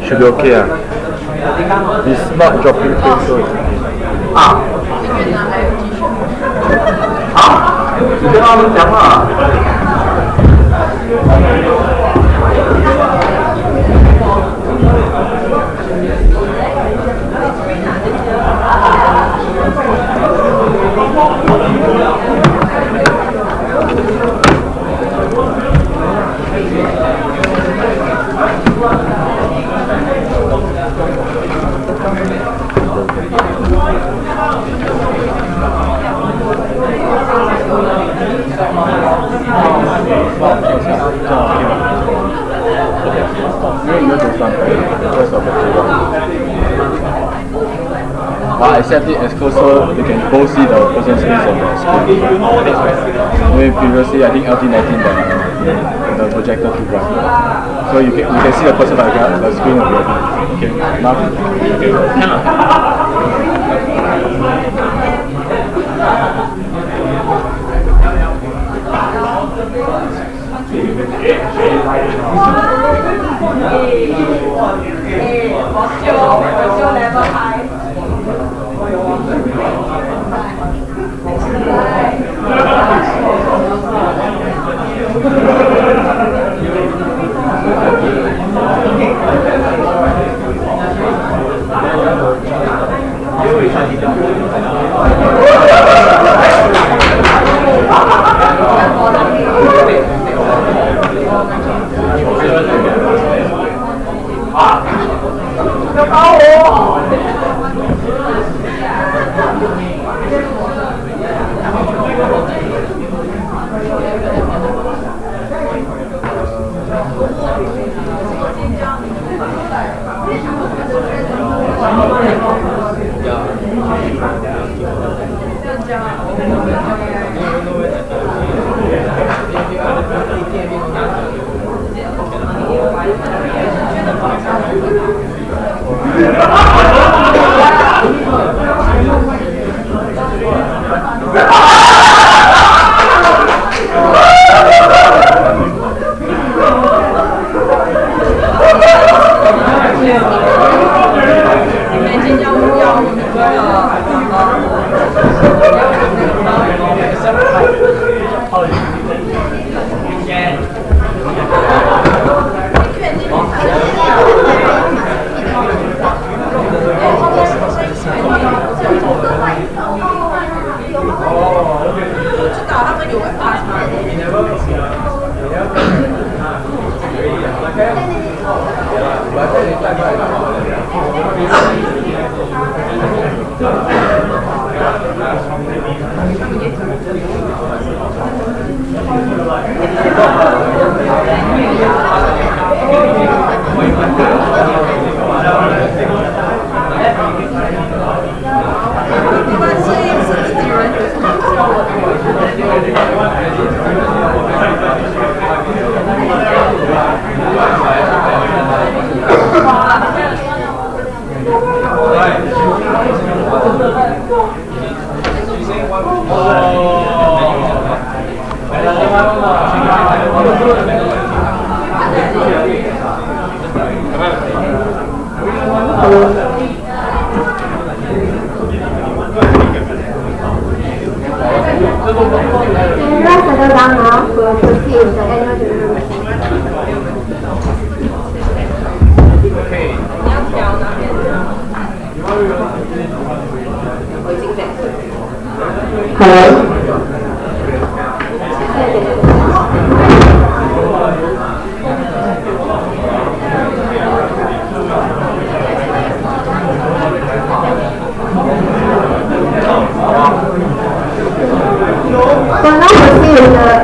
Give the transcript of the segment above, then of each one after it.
should be okay It's not dropping things, so it's okay. 好，你跟他们讲话。I set it as close so you can both see the person's face on the screen. Maybe previously I think LT19 the projector too bright. So you can see the person like that, the screen will be okay. Now level high.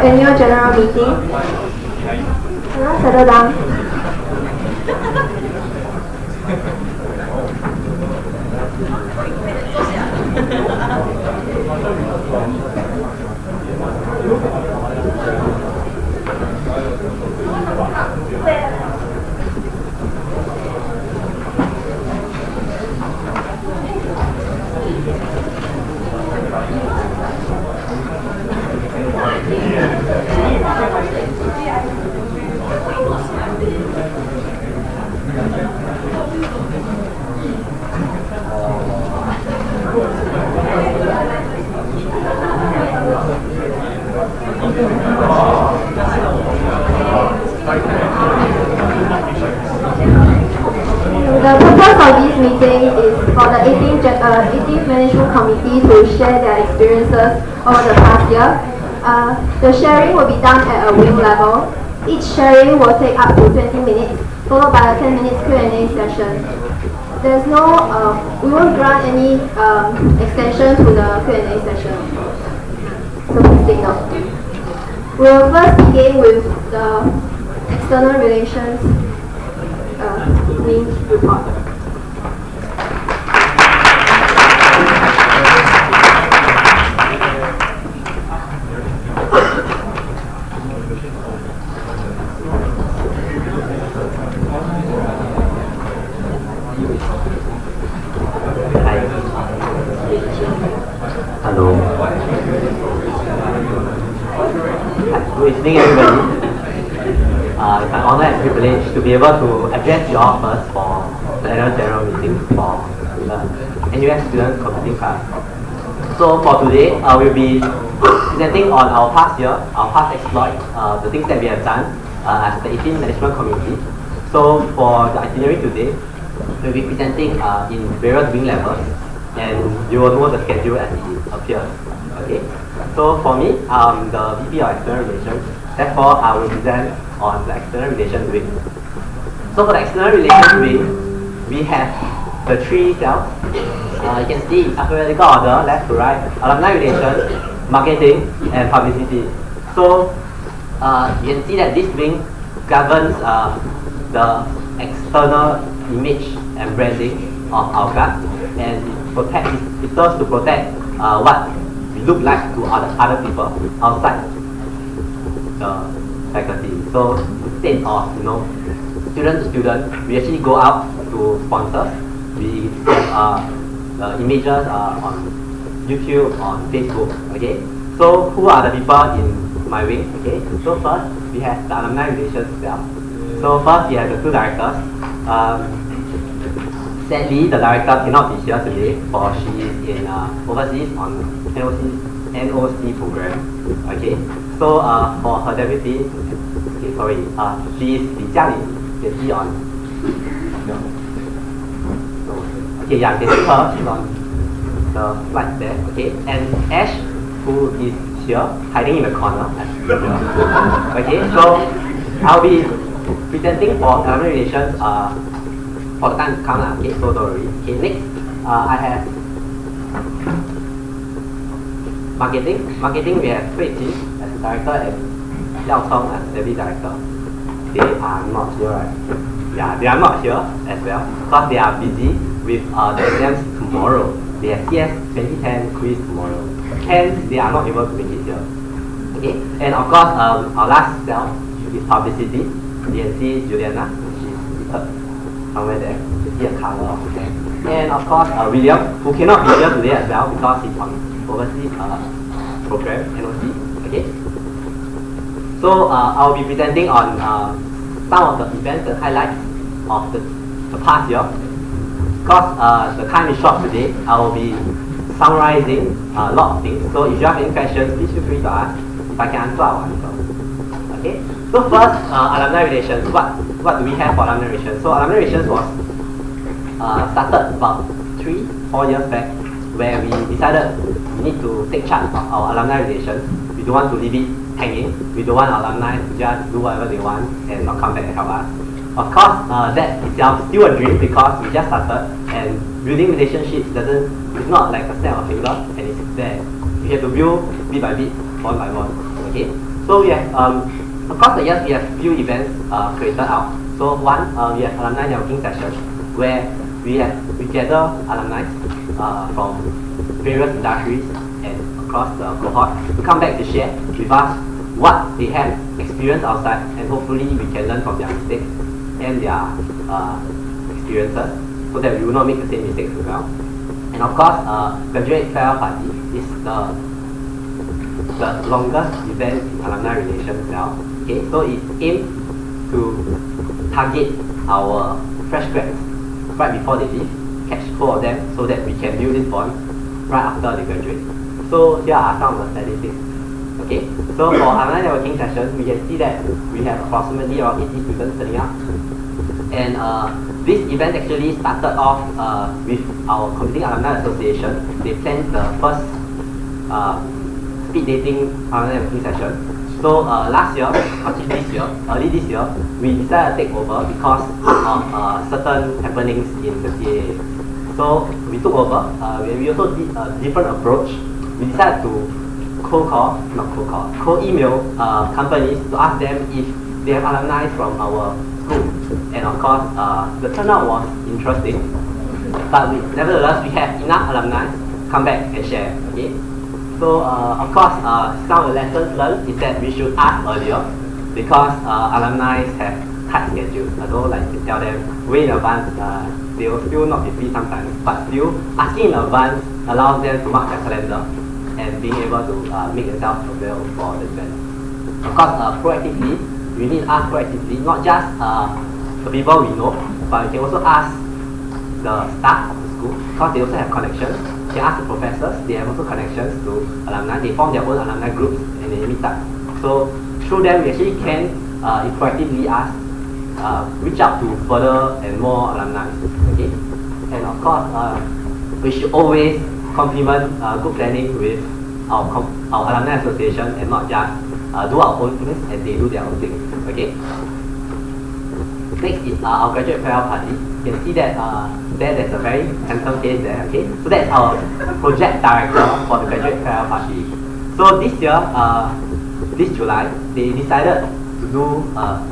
Annual general meeting. Settle down. 18 management committee to share their experiences over the past year. The sharing will be done at a wing level. Each sharing will take up to 20 minutes, followed by a 10 minutes Q&A session. There's no, we won't grant any extension to the Q&A session. So please take note. We will first begin with the external relations wing report. Hello. Good evening, everybody. It's an honor and privilege to be able to address you all first for the annual general meeting for the NUS Student Computing Club. So for today, we'll be presenting on our past year, our past exploit, the things that we have done as the 18 Management Committee. So for the itinerary today, we'll be presenting in various wing levels, and you will know the schedule as it appears. Okay. So for me, I'm the VP of External Relations. Therefore, I will present on the External Relations wing. So for the External Relations wing, we have the three cells. You can see in alphabetical order, left to right: alumni relations, marketing, and publicity. So you can see that this wing governs the external image and branding of our club, and it serves to protect what we look like to other people outside the faculty. So instead of student to student, we actually go out to sponsors. We have the images on YouTube, on Facebook. Okay. So who are the people in my wing? Okay. So first we have the alumni relations cell. So first we have the two directors. Sadly, the director cannot be here today, for she is in overseas on NOC program. Okay, so for her deputy, she is Li Jialin. You can see on. Okay, yeah, you can see her. She's on the slide there. Okay, and Ash, who is here, hiding in the corner. Okay, so I'll be presenting for alumni relations. For the time to come, okay, so don't worry. Okay, next, I have marketing. Marketing, we have Hui Qi as the director and Liao Chong as deputy director. They are not here, right? Yeah, they are not here as well because they are busy with the exams tomorrow. They have CS 2010 quiz tomorrow. Hence, they are not able to make it here. Okay, and of course, our last cell is publicity. You can see Juliana, she's seated somewhere there. You see a color of the hand. And of course, William, who cannot be here today as well because he's on overseas program, NOC. Okay. So I'll be presenting on some of the events and highlights of the past year. Because the time is short today, I will be summarizing a lot of things. So if you have any questions, please feel free to ask. If I can answer, I will answer. Okay. So first, alumni relations. What do we have for alumni relations? So alumni relations was started about 3-4 years back, where we decided we need to take charge of our alumni relations. We don't want to leave it hanging. We don't want our alumni to just do whatever they want and not come back and help us. Of course, that itself is still a dream because we just started, and building relationships it's not like a snap of finger and it's there. We have to build bit by bit, one by one. Okay. So we have across the years we have few events created out. So one, we have alumni networking sessions where we gather alumni from various industries and across the cohort to come back to share with us what they have experienced outside, and hopefully we can learn from their mistakes and their experiences so that we will not make the same mistakes as well. And of course, graduate farewell party is the longest event in alumni relations now. Okay, so it aims to target our fresh grads right before they leave, catch 4 of them so that we can build this bond right after they graduate. So here are some of the statistics. Okay, so for alumni networking sessions, we can see that we have approximately around 80 students turning up, and this event actually started off with our Computing Alumni Association. They planned the first speed dating alumni networking session. So last year, actually this year, early this year, we decided to take over because of certain happenings in the CAA. So we took over. We also did a different approach. We decided to co-email companies to ask them if they have alumni from our school. And of course, the turnout was interesting. But nevertheless, we have enough alumni come back and share. Okay. So of course, some of the lessons learned is that we should ask earlier because alumni have tight schedules. Although like you tell them way in advance, they will still not be free sometimes. But still, asking in advance allows them to mark their calendar and being able to make themselves available for the event. Of course, proactively, we need to ask proactively, not just the people we know, but we can also ask the staff of the school because they also have connections. They ask the professors, they have also connections to alumni. They form their own alumni groups and they meet up. So through them, we actually can proactively ask, reach out to further and more alumni. Okay, and of course, we should always complement good planning with our alumni association and not just do our own things and they do their own things. Okay. Next is our graduate farewell party. You can see that there's a very handsome face there. Okay, so that's our project director for the graduate farewell party. So this year, this July, they decided to do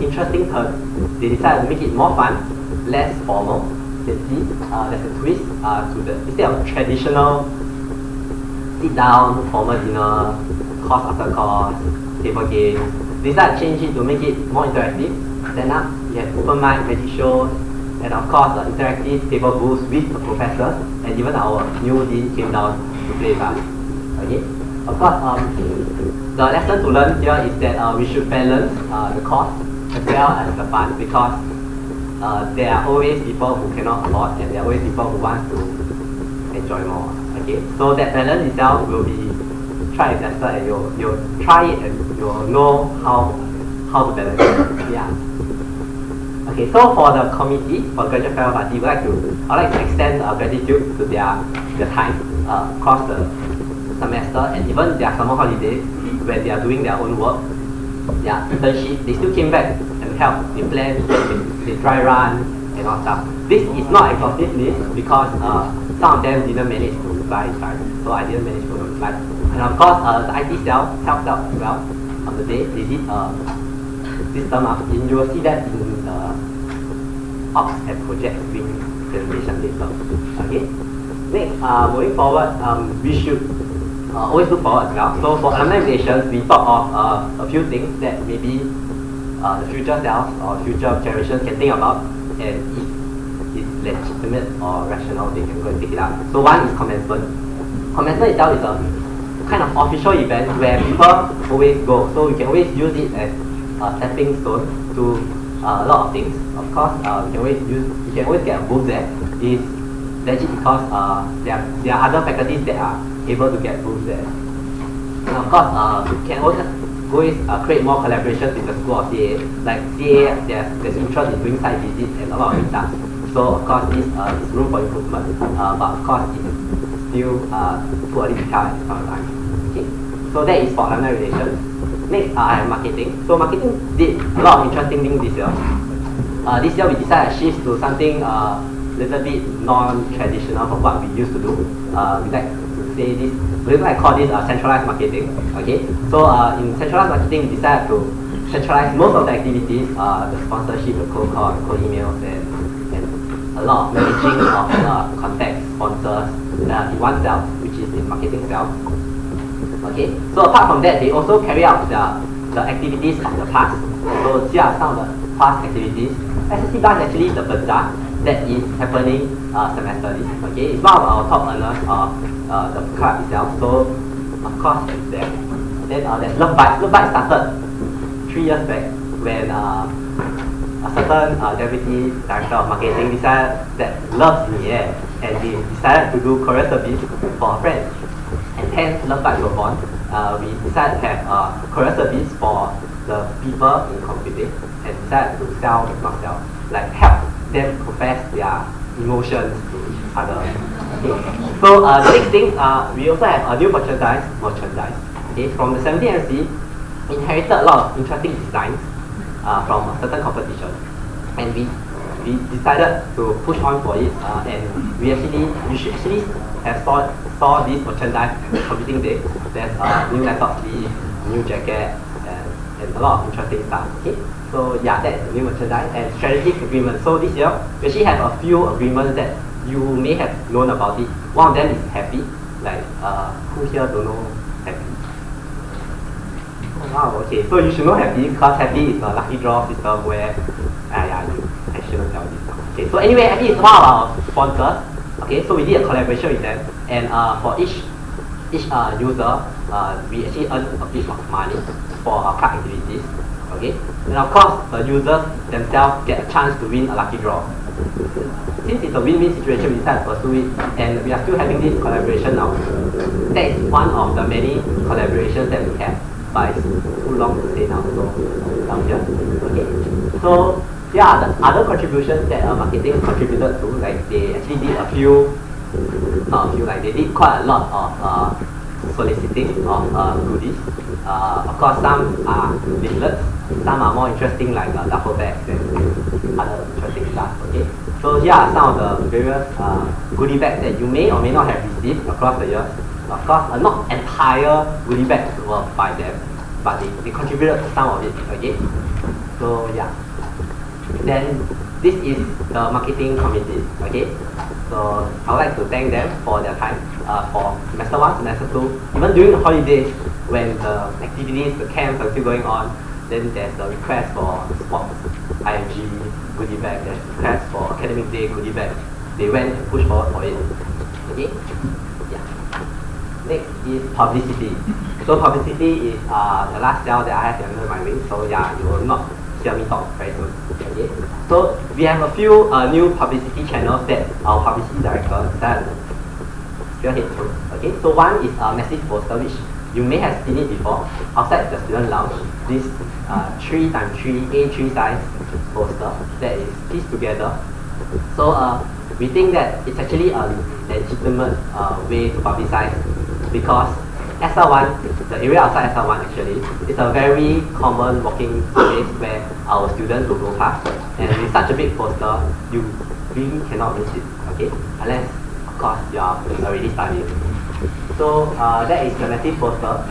interesting turn. They decided to make it more fun, less formal. You can see there's a twist to the instead of traditional sit down, formal dinner, course after course, table games. They decided to change it to make it more interactive. Stand up, we have open mic, magic shows, and of course interactive table booths with the professors, and even our new dean came down to play with us. Okay. Of course, the lesson to learn here is that we should balance the cost as well as the fun because there are always people who cannot afford and there are always people who want to enjoy more. Okay, so that balance itself will be tried and tested and you'll try it and you'll know how to balance it. Yeah. Okay, so for the committee, for the graduate farewell party, I'd like to extend gratitude to their time across the semester and even their summer holiday when they are doing their own work, their internship, they still came back and helped. They planned, they dry run and all stuff. This is not exhaustive list because some of them didn't manage to reply in time, so I didn't manage to reply. And of course, the IT cell helped out as well on the day. They did system up. You will see that in the ops and project wing presentation later. Okay. Next, moving forward, we should always look forward as well. So for alumni relations, we thought of a few things that maybe the future selves or future generations can think about, and if it's legitimate or rational, they can go and pick it up. So one is commencement. Commencement itself is a kind of official event where people always go. So you can always use it as a stepping stone to a lot of things. Of course, you can always get a booth there. It's legit because there are other faculties that are able to get booths there. And of course, you can always create more collaborations with the school of CA. Like CA, there's interest in doing site visits and a lot of stuff. So of course, this is room for improvement. But of course, it's still too early to tell at this point of time. Okay. So that is for alumni relations. Next, I have marketing. So marketing did a lot of interesting things this year. This year we decided to shift to something little bit non-traditional from what we used to do. We like to say this, we like to call this centralized marketing. Okay, so in centralized marketing, we decided to centralize most of the activities, the sponsorship, the cold call, the cold emails, and a lot of managing of contacts, sponsors in one cell, which is in marketing cell. Okay, so apart from that, they also carry out the activities of the past. So here are some of the past activities. SSC Plus is actually the bazaar that is happening semesterly. Okay, it's one of our top earners of the club itself. So of course it's there. Then there's Love Bites. Love Bites started 3 years back when a certain deputy director of marketing decided that love is in the air, and they decided to do courier service for a friend. And hence Love Bites were born. We decided to have courier service for the people in computing and decided to sell, not sell, like help them confess their emotions to each other. Okay. So the next thing, we also have a new merchandise. Okay, from the 17MC, inherited a lot of interesting designs from a certain competition, and we decided to push on for it, and we should actually have saw this merchandise at the competing day. There's new laptop sleeve, new jacket, and a lot of interesting stuff. Okay, so yeah, that's the new merchandise and strategic agreement. So this year we actually have a few agreements that you may have known about it. One of them is Happy. Like who here don't know Happy? Oh, wow, okay, so you should know Happy because Happy is a lucky draw system where I shouldn't tell this. Okay, so anyway, Happy is one of our sponsors. Okay, so we did a collaboration with them, and for each user, we actually earn a bit of money for our club activities. Okay, and of course, the users themselves get a chance to win a lucky draw. Since it's a win-win situation, we decided to pursue it, and we are still having this collaboration now. That is one of the many collaborations that we have, but it's too long to say now, so down here. Okay, so here are the other contributions that marketing contributed to. Like they actually did they did quite a lot of soliciting of goodies. Of course, some are leaflets, some are more interesting like duffel bags and other interesting stuff. Okay, so here are some of the various goodie bags that you may or may not have received across the years. Of course, not entire goodie bags were by them, but they contributed to some of it. Okay, so yeah. Then this is the marketing committee. Okay, so I would like to thank them for their time for semester 1, semester 2, even during the holidays when the activities, the camps are still going on. Then there's a request for sports IMG goodie bag, there's a request for academic day goodie bag. They went and pushed forward for it. Okay, yeah. Next is publicity. So publicity is the last cell that I have under my wing. So yeah, you will not hear me talk very soon. Okay, so we have a few new publicity channels that our publicity director decided to spearhead through. Okay, so one is a massive poster which you may have seen it before outside the student lounge. This 3x3 A3 size poster that is pieced together. So we think that it's actually a legitimate way to publicize, because SR1, the area outside SR1 actually, is a very common walking space where our students will go past, and with such a big poster, you really cannot miss it, okay? Unless, of course, you are already studying. So that is the massive poster.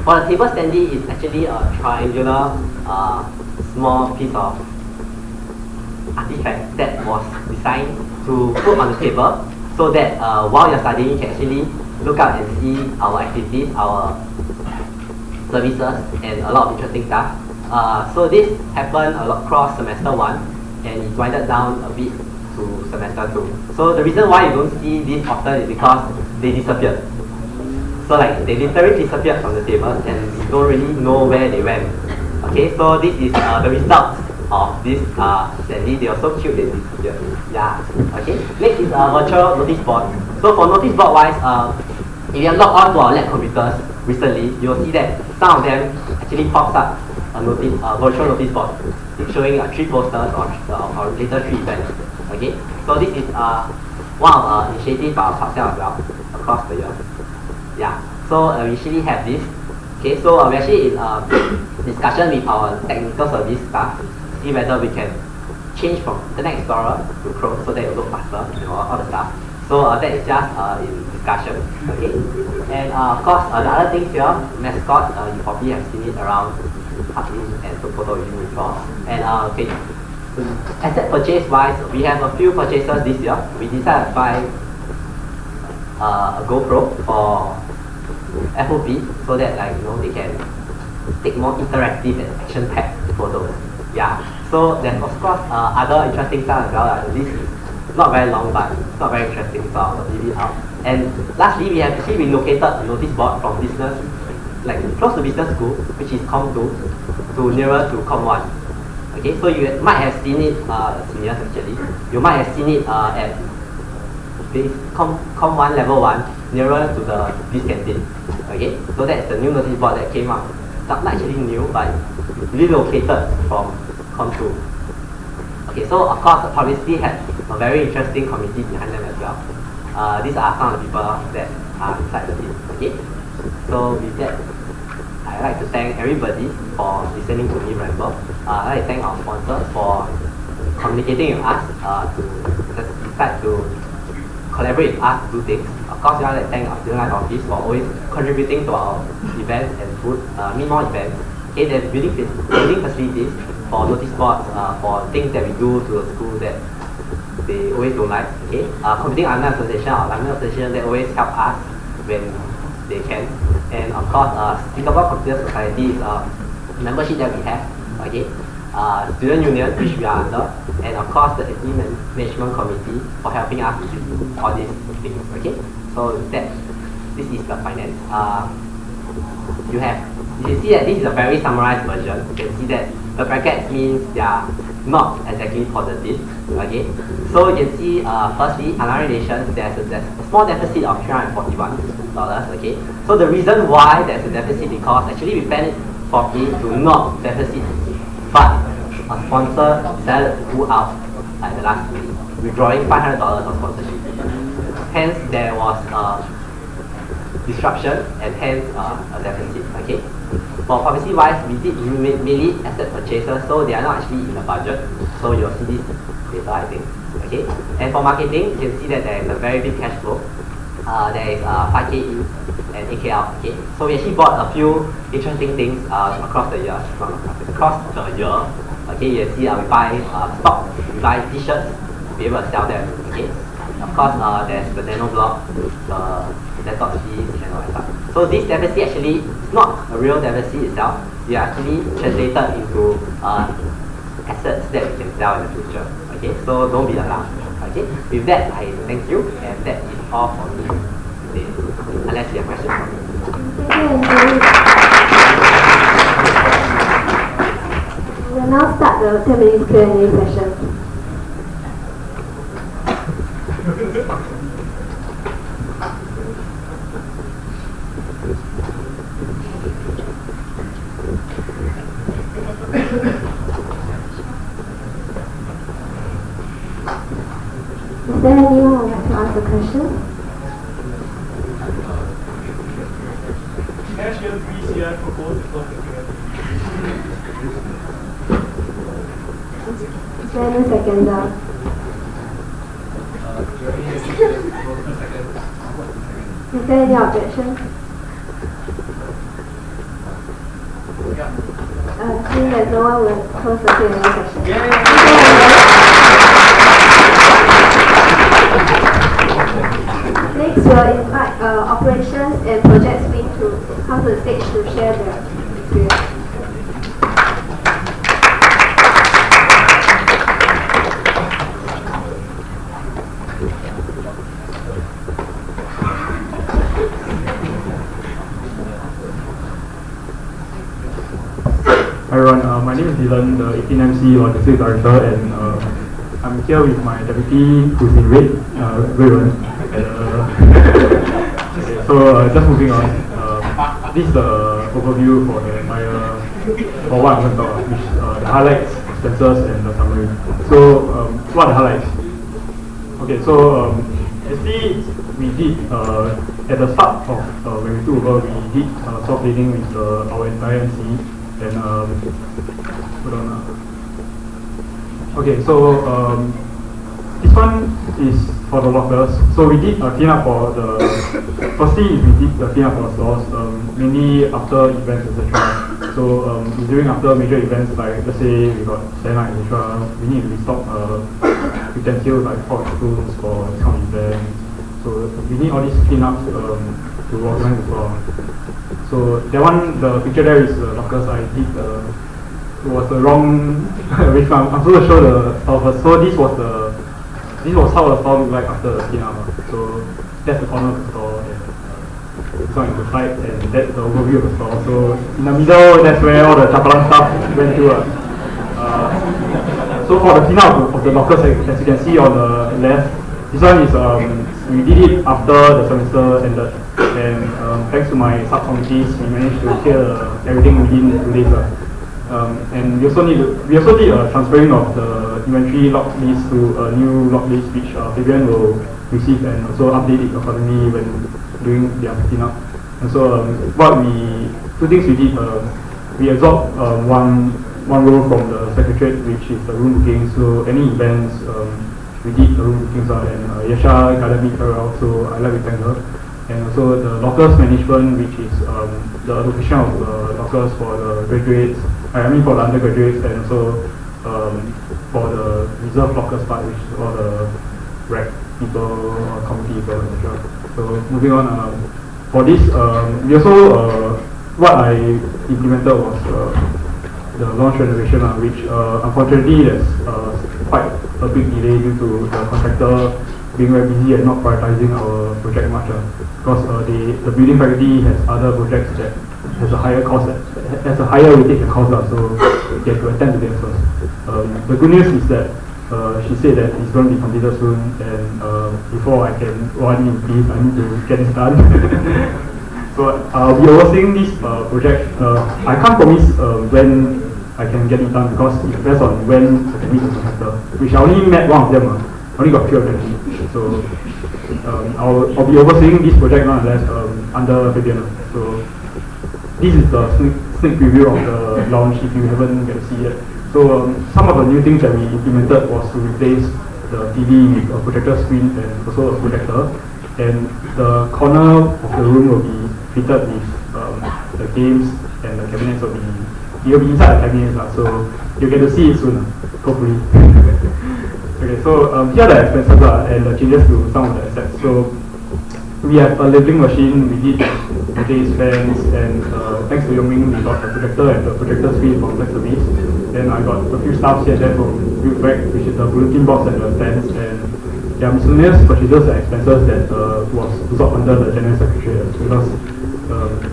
For the table standee, is actually a triangular, small piece of artifact that was designed to put on the table so that while you're studying, you can actually look out and see our activities, our services, and a lot of interesting stuff. So this happened across semester 1, and it winded down a bit to semester 2. So the reason why you don't see this often is because they disappeared. So like they literally disappeared from the tables, and we don't really know where they went. Okay, so this is the result of this standee. They are so cute, they disappeared. Yeah. Okay. Next is virtual notice board. So for notice board wise, if you have logged on to our lab computers recently, you'll see that some of them actually pops up a virtual notice board showing 3 posters or later 3 events. Okay, so this is one of initiatives by our Club as well across the year. Yeah, so we actually have this. Okay, so we're actually in discussion with our technical service staff to see whether we can change from Internet Explorer to Chrome so that it will look faster and all the stuff. So that is just in discussion. Okay, and of course the other things here, mascot, you probably have seen it around and took photo with you before. And okay, asset purchase wise, we have a few purchases this year. We decided to buy a GoPro for FOP so that they can take more interactive and action-packed photos. Yeah. So there's of course other interesting stuff as well. This is not very long, but it's not very interesting, so I'll leave it out. And lastly, we have actually relocated a notice board from business, close to business school, which is Com 2, to nearer to Com 1. Okay, so you might have seen it, seniors actually, you might have seen it at this Com 1 level 1, nearer to the this canteen. Okay, so that's the new notice board that came out. Not actually new, but relocated from Com 2. Okay, so of course the publicity has a very interesting committee behind them as well. These are some of the people that are inside the team. Okay, so with that, I'd like to thank everybody for listening to me ramble. I'd like to thank our sponsors for communicating with us to decide to collaborate with us to do things. Of course, we want to thank our student life office for always contributing to our events and meet more events. Okay, they're building facilities for notice boards, for things that we do to the school that they always don't like. Okay, Computing Alumni Association, our alumni association, they always help us when they can. And of course, Singapore Computer Society is a membership that we have. Okay, Student Union, which we are under, and of course the AT Management Committee for helping us with all these things. Okay, so this is the finance. You can see that this is a very summarized version. You can see that the brackets means they are not exactly positive. Okay, so you can see firstly, Alumni Relations, there's a small deficit of $341. Okay, so the reason why there's a deficit because actually we planned it properly to not deficit, but a sponsor decided to pull out at the last minute, withdrawing $500 of sponsorship. Hence, there was disruption and hence a deficit. Okay. For publicity wise, we did mainly asset purchases, so they are not actually in the budget. So you'll see this later, I think. Okay. And for marketing, you can see that there is a very big cash flow. There is 5K in and 8K out. Okay. So we actually bought a few interesting things across the year. Okay, you can see we buy stock, we buy t-shirts to be able to sell them. Okay. Of course, there's the nano block, the desktop fees, and all that stuff. So this deficit actually is not a real deficit itself. We are actually translated into assets that we can sell in the future. Okay, so don't be alarmed. Okay, with that, I thank you, and that is all for me today. Unless you have questions for me. We will now start the 10 minutes Q&A session. Is there anyone who would like to ask a question? Can I share 3 CI proposed before Is there any seconder? Is there any objection? Seeing that no one will close the Q&A session. Next, we'll invite operations and projects wing to come to the stage to share their experience. Hi everyone, my name is Dylan, the 18MC Logistics Director, and I'm here with my deputy who's in red, Raymond. Okay, so just moving on, this is the overview for what I'm going to talk about, which the highlights, expenses, and the summary. So what are the highlights? Okay, so actually we did at the start of when we took over, we did soft cleaning with our entire MC. And hold on. Okay, so this one is for the lockers. So we did clean up for the. Firstly, we did clean up for stores, mainly after events, etc. So during after major events, like let's say we got Santa, etc. We need to restock utensils like fork spoons for this kind of events. So we need all these cleanups to organize the store. So that one, the picture there is lockers. I did it was the wrong which one. I'm supposed to show the store first. So this was how the store looked like after the cleanup. So that's the corner of the store. And this one is the side, and that's the overview of the store. So in the middle, that's where all the chapalang stuff went to. So for the cleanup of the lockers, as you can see on the left, this one is we did it after the semester ended. And thanks to my subcommittees, we managed to clear everything within 2 days. And we also did a transferring of the inventory log list to a new log list which Fabian will receive and also update it accordingly when doing their cleanup. And so two things we did, we absorbed one role from the secretariat, which is the room booking. So any events, we did the room bookings and Yasha guided me very well, so I like to thank her. And also the lockers management, which is the allocation of the lockers for the graduates, for the undergraduates, and also for the reserve lockers part, which is all the rec people, committee people, etc. So moving on, for this, we also, what I implemented was the launch renovation, which unfortunately there's quite a big delay due to the contractor being very busy and not prioritizing our project much, because the building faculty has other projects that has a higher cost, has a higher weightage and cost, so they have to attend to them first. The good news is that she said that it's going to be completed soon, and before I can run in peace, I need to get it done. So we are overseeing this project. I can't promise when I can get it done, because it depends on when I can meet the contractor, which I only met one of them. Only got 2 of them. So I'll be overseeing this project nonetheless under Fabian. So this is the sneak preview of the launch if you haven't get to see it. So some of the new things that we implemented was to replace the TV with a projector screen and also a projector. And the corner of the room will be fitted with the games, and the cabinets will be inside the cabinets, so you'll get to see it soon, hopefully. Okay, so here are the expenses and the changes to some of the assets. So we have a labeling machine, we did purchase fans, and thanks to Yongming, we got the projector and the projector screen from Flex Service. Then I got a few stuff here and there from Buildback, which is the bulletin box and the stands, and there are miscellaneous purchases and expenses that was absorbed under the General Secretary, because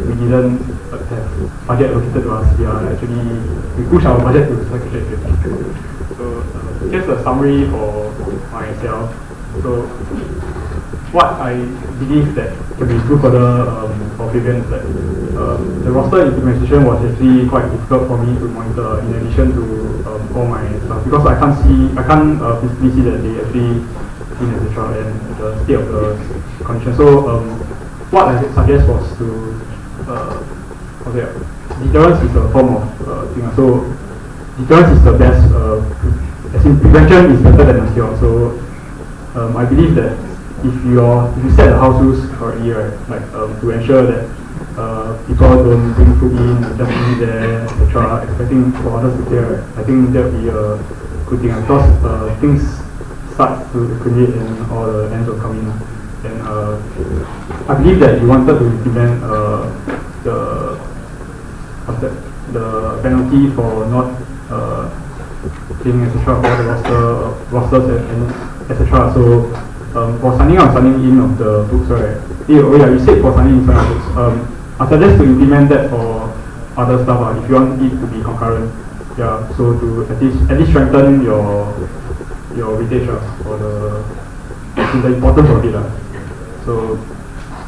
we didn't have budget allocated to us. We push our budget to the Secretary. So just a summary for myself. So what I believe that can be improved further for Fabian is that the roster implementation was actually quite difficult for me to monitor, in addition to all my stuff, because I can't physically see that they actually in etc. and the state of the condition. So what I suggest was to deterrence is a form of thing. So deterrence is the best. As in prevention is better than a cure. So I believe that if you set the house rules correctly, right, like to ensure that people don't bring food in, just leave there, etc., expecting for others to clear, I think that would be a good thing, because things start to accumulate and all the ends will come in. And I believe that you wanted to implement the penalty for not cleaning, etc., for the rosters and etc. So for signing out and signing in of the books, right? You said for signing in signing of books. I suggest to implement that for other stuff if you want it to be concurrent. Yeah. So to at least strengthen your weightage for the importance of it. So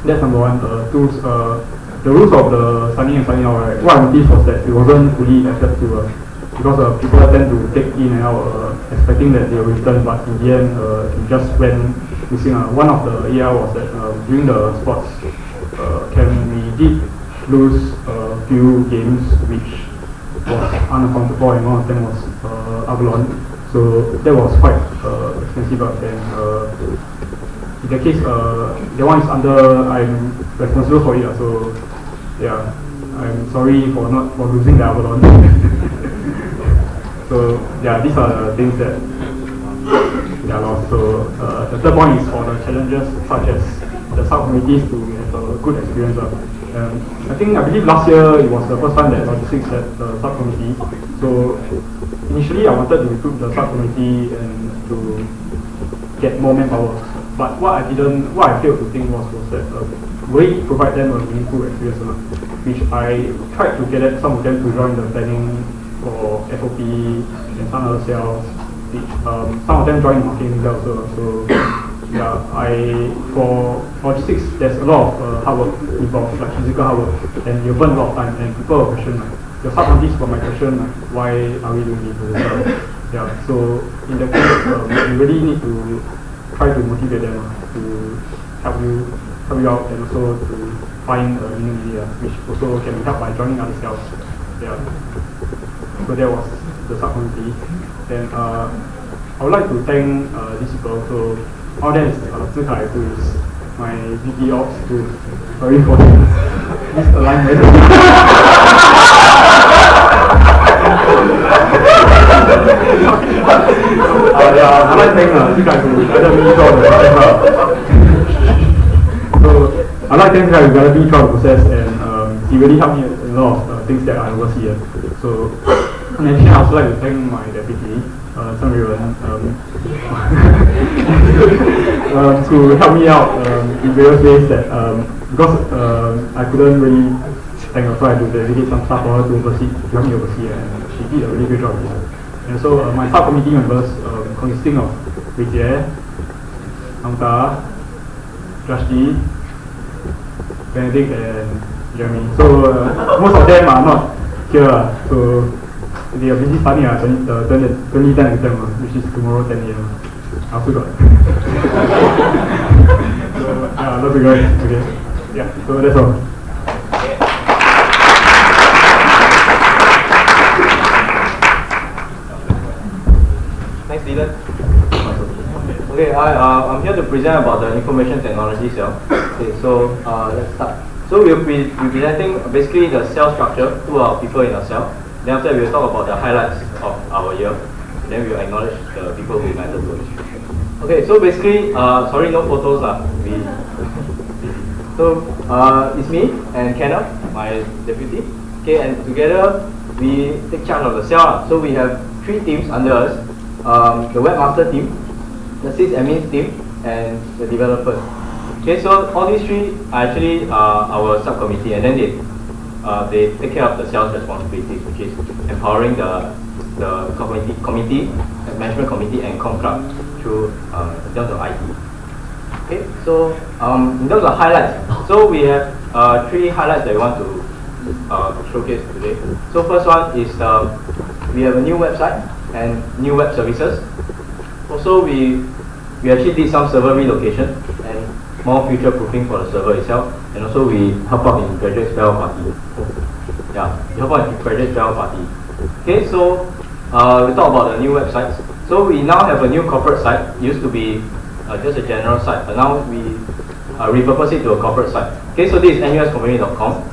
that's number one. The rules of the signing and signing out, right? What I noticed was that it wasn't fully adhered to, because people tend to take in and out, expecting that they will return, but in the end, it just went missing. One of the AR was that during the sports camp, we did lose a few games which was unaccounted for, and one of them was Avalon. So that was quite expensive, and in that case, that one is I'm responsible for it. So yeah, I'm sorry for losing the Avalon. So yeah, these are the things that they are lost. So the third point is for the challenges, such as the subcommittees to have a good experience. I believe last year it was the first time that logistics had the subcommittee. So initially I wanted to recruit the subcommittee and to get more manpower. But what I failed to think was that will it provide them a meaningful experience, which I tried to get some of them to join the planning for FOP and some other cells, which some of them joined marketing also. So yeah, for logistics, there's a lot of hard work involved, like physical hard work, and you burn a lot of time, and people will question, your subcommittees for my question, why are we doing this? Yeah, so in that case, you really need to try to motivate them to help you out, and also to find a new idea, which also can be helped by joining other cells. Yeah. So that was the subcommittee. Then I would like to thank these people. So all that is Zhi Kai, who is my VP Ops, who is very important. This alignment. Yeah, I like thank Zhi Kai who guided me throughout the process. So I like thank Zhi Kai who guided me throughout the process, and he really helped me in a lot of things that I oversee. So in addition, I also like to thank my deputy, Sun Ruiwen, to help me out in various ways that because I couldn't really thank her, so I had to dedicate some stuff for her to help me oversee, and she did a really great job. And so my subcommittee members consisting of Wei Jie, Angda, Joshie, Benedict, and Jeremy. So most of them are not here, so they are busy studying the 2010 exam, which is tomorrow 10 a.m. I forgot. So yeah, love you guys. Okay. Yeah, so that's all. Thanks, Dylan. Okay, I'm here to present about the information technology cell. Okay, so let's start. So we'll be presenting basically the cell structure to our people in our cell. Then after we'll talk about the highlights of our year. Then we'll acknowledge the people who matter to us. Okay, so basically, sorry, no photos. So it's me and Kenneth, my deputy. Okay, and together we take charge of the cell. So we have 3 teams under us: the webmaster team, the sysadmin team, and the developers. Okay, so all these 3 are actually our subcommittee, and then they take care of the cell's responsibilities, which is empowering the committee, management committee, and com club through in terms of IT. Okay, so in terms of highlights, so we have 3 highlights that we want to showcase today. So first one is we have a new website and new web services. Also, we actually did some server relocation and more future proofing for the server itself, and also we help out in graduate spell party. Yeah, we help out in graduate spell party. Okay, so we talk about the new websites. So we now have a new corporate site. It used to be just a general site, but now we repurpose it to a corporate site. Okay, so this is nuscompany.com.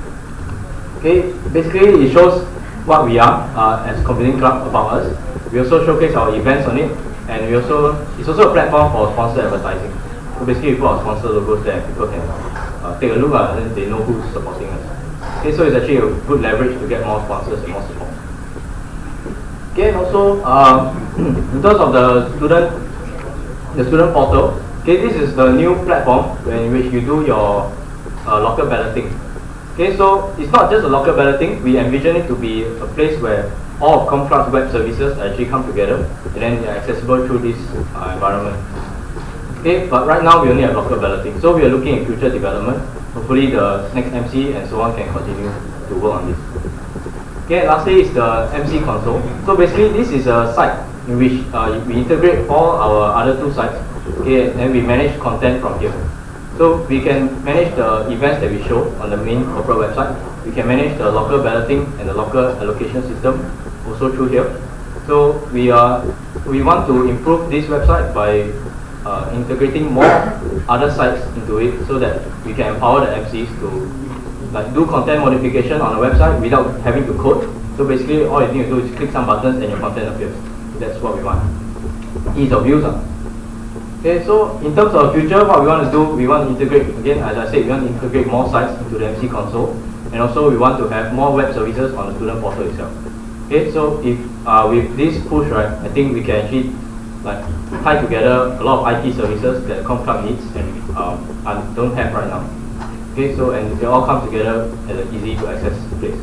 Okay, basically it shows what we are as Computing Club, about us. We also showcase our events on it, and it's also a platform for sponsored advertising. So basically we put our sponsor logos there, people can take a look and then they know who's supporting us. Okay, so it's actually a good leverage to get more sponsors and more support. Okay, and also in terms of the student portal, okay, this is the new platform in which you do your local balloting. Okay, so it's not just a local balloting. We envision it to be a place where all of ComClub's web services actually come together, and then they are accessible through this environment. Okay, but right now we only have local balloting, so we are looking at future development. Hopefully the next MC and so on can continue to work on this. Okay, lastly is the MC console. So basically this is a site in which we integrate all our other 2 sites. Okay, and we manage content from here. So we can manage the events that we show on the main corporate website. We can manage the local balloting and the local allocation system also through here. So we want to improve this website by integrating more other sites into it, so that we can empower the MCs to do content modification on the website without having to code. So basically all you need to do is click some buttons and your content appears. That's what we want. Ease of use. Okay, so in terms of future, what we want to do, we want to integrate, again as I said, we want to integrate more sites into the MC console, and also we want to have more web services on the student portal itself. Okay, so if with this push, right, I think we can actually tie together a lot of IT services that ComClub needs and don't have right now. Okay, so and they all come together at an easy to access place.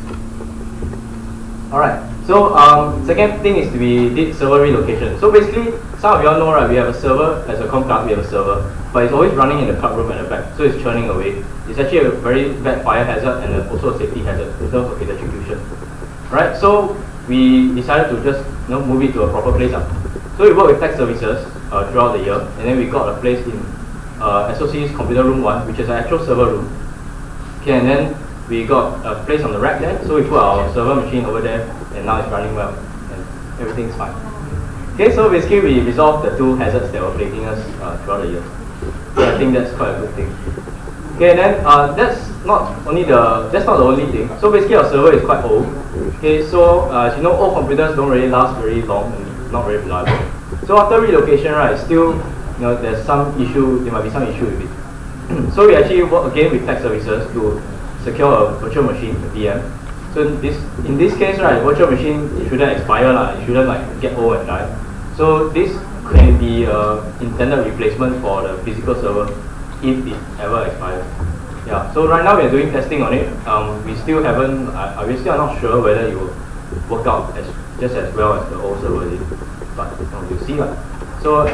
Alright, so second thing is we did server relocation. So basically, some of you all know, right, we have a server, as a ComClub we have a server, but it's always running in the club room at the back, so it's churning away. It's actually a very bad fire hazard and also a safety hazard in terms of electrocution. Right, so we decided to just move it to a proper place. So we worked with tech services throughout the year, and then we got a place in SOC's computer room 1, which is an actual server room. Okay, and then we got a place on the rack there, so we put our server machine over there, and now it's running well, and everything's fine. Okay, so basically we resolved the 2 hazards that were plaguing us throughout the year. So I think that's quite a good thing. Okay, and then that's not the only thing. So basically our server is quite old. Okay, so as you know, old computers don't really last very long and not very reliable. So after relocation, right, still there's some issue. There might be some issue with it. So we actually work again with tech services to secure a virtual machine, a VM. So in this case, right, virtual machine, it shouldn't expire, it shouldn't get old and die. So this can be intended replacement for the physical server if it ever expires. Yeah. So right now we are doing testing on it. We still haven't. We still are not sure whether it will work out just as well as the old server did, but we'll see. So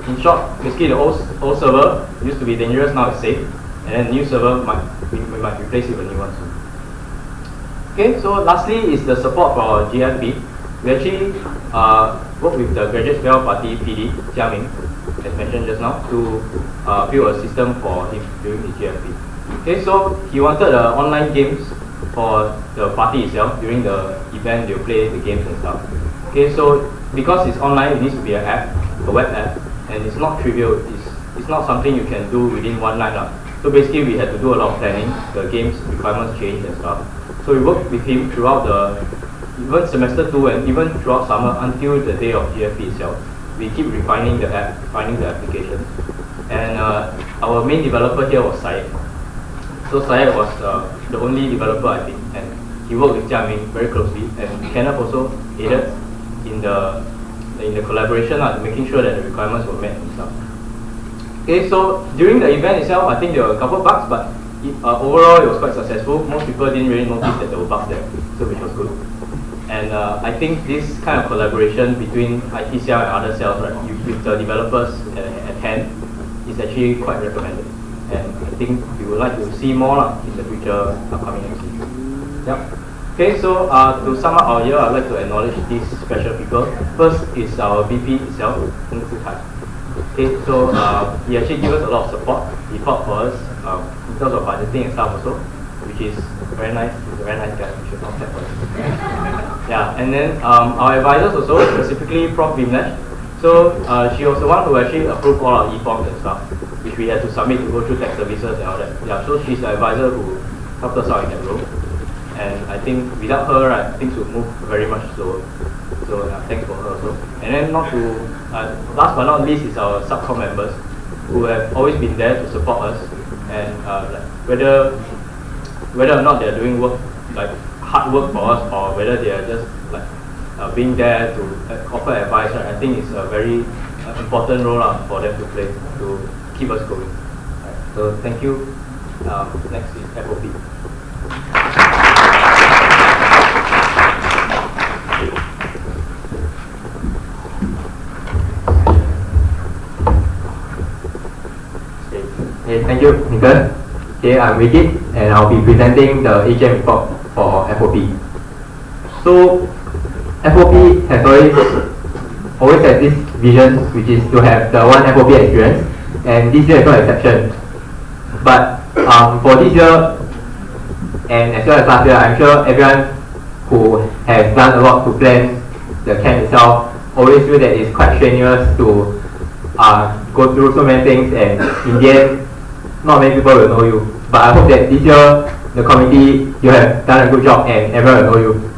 in short, basically the old server used to be dangerous, now it's safe, and then the new server we might replace it with a new one soon. Okay, so lastly is the support for GFP. We actually work with the Graduate Spell Party PD, Jia Ming, as mentioned just now, to build a system for him during his GFP. Okay, so he wanted online games for the party itself. During the event, they'll play the games and stuff. Okay, so because it's online, it needs to be an app, a web app, and it's not trivial. It's not something you can do within one night. So basically, we had to do a lot of planning. The game's requirements changed and stuff. So we worked with him throughout even semester 2 and even throughout summer until the day of GFP itself. We keep refining the app, refining the application. And our main developer here was Syed. So Syed was the only developer, I think, and he worked with Jia Ming very closely, and Kenneth also aided in the collaboration, making sure that the requirements were met and stuff. Okay, so during the event itself, I think there were a couple of bugs, but overall it was quite successful. Most people didn't really notice that there were bugs there, so which was good. And I think this kind of collaboration between IT cell and other cells, right, with the developers at hand, is actually quite recommended. And I think we would like to see more in the future upcoming MCQ. Yep. Okay, so to sum up our year, I'd like to acknowledge these special people. First is our VP itself, Ng Fu Tai. Okay, so he actually gave us a lot of support. He fought for us in terms of budgeting and stuff also, which is very nice. He's a very nice guy. We should not clap for him. Yeah, and then our advisors also, specifically Prof. Bimnesh. So she was the one who actually approved all our e-forms and stuff, which we had to submit to go through tech services and all that. Yeah, so she's the advisor who helped us out in that role. And I think without her, right, things would move very much slower. So thanks for her also. And then last but not least is our subcom members, who have always been there to support us. And whether or not they're doing work, hard work for us, or whether they are just being there to offer advice, right, I think it's a very important role for them to play to keep us going. Right, so thank you. Next is FOP. Okay, thank you, Nicholas. Okay, I'm Wigit, and I'll be presenting the AGM report for FOP. So, FOP has always had this vision, which is to have the one FOP experience, and this year is no exception. But for this year, and as well as last year, I'm sure everyone who has done a lot to plan the camp itself always feel that it's quite strenuous to go through so many things, and in the end, not many people will know you. But I hope that this year, the committee, you have done a good job and everyone will know you.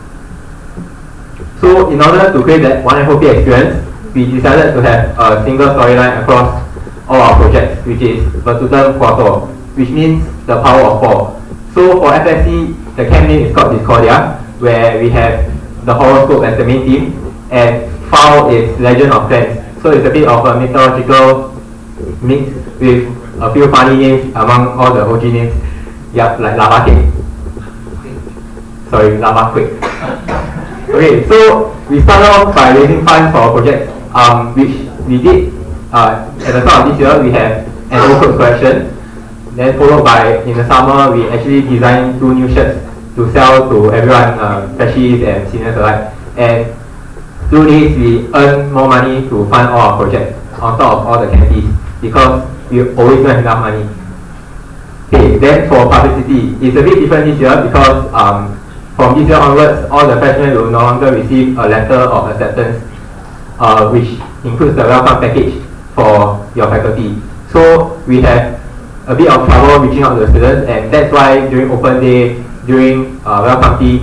So in order to create that one FOP experience, we decided to have a single storyline across all our projects, which is Virtutum Quator, which means the power of 4. So for FSC, the camp name is called Discordia, where we have the horoscope as the main theme, and FAO is Legend of Clans. So it's a bit of a mythological mix with a few funny names among all the OG names. Yeah, like Lava Cake. Sorry, Lava Quake. Okay, so we started off by raising funds for our project, which we did at the start of this year. We have an old clothes collection. Then followed by, in the summer, we actually designed 2 new shirts to sell to everyone, freshies and seniors alike. And through this, we earn more money to fund all our projects on top of all the camp fees because we always don't have enough money. Okay, then for publicity, it's a bit different this year because from this year onwards, all the freshmen will no longer receive a letter of acceptance, which includes the welcome package for your faculty. So we have a bit of trouble reaching out to the students, and that's why during open day, during welcome tea,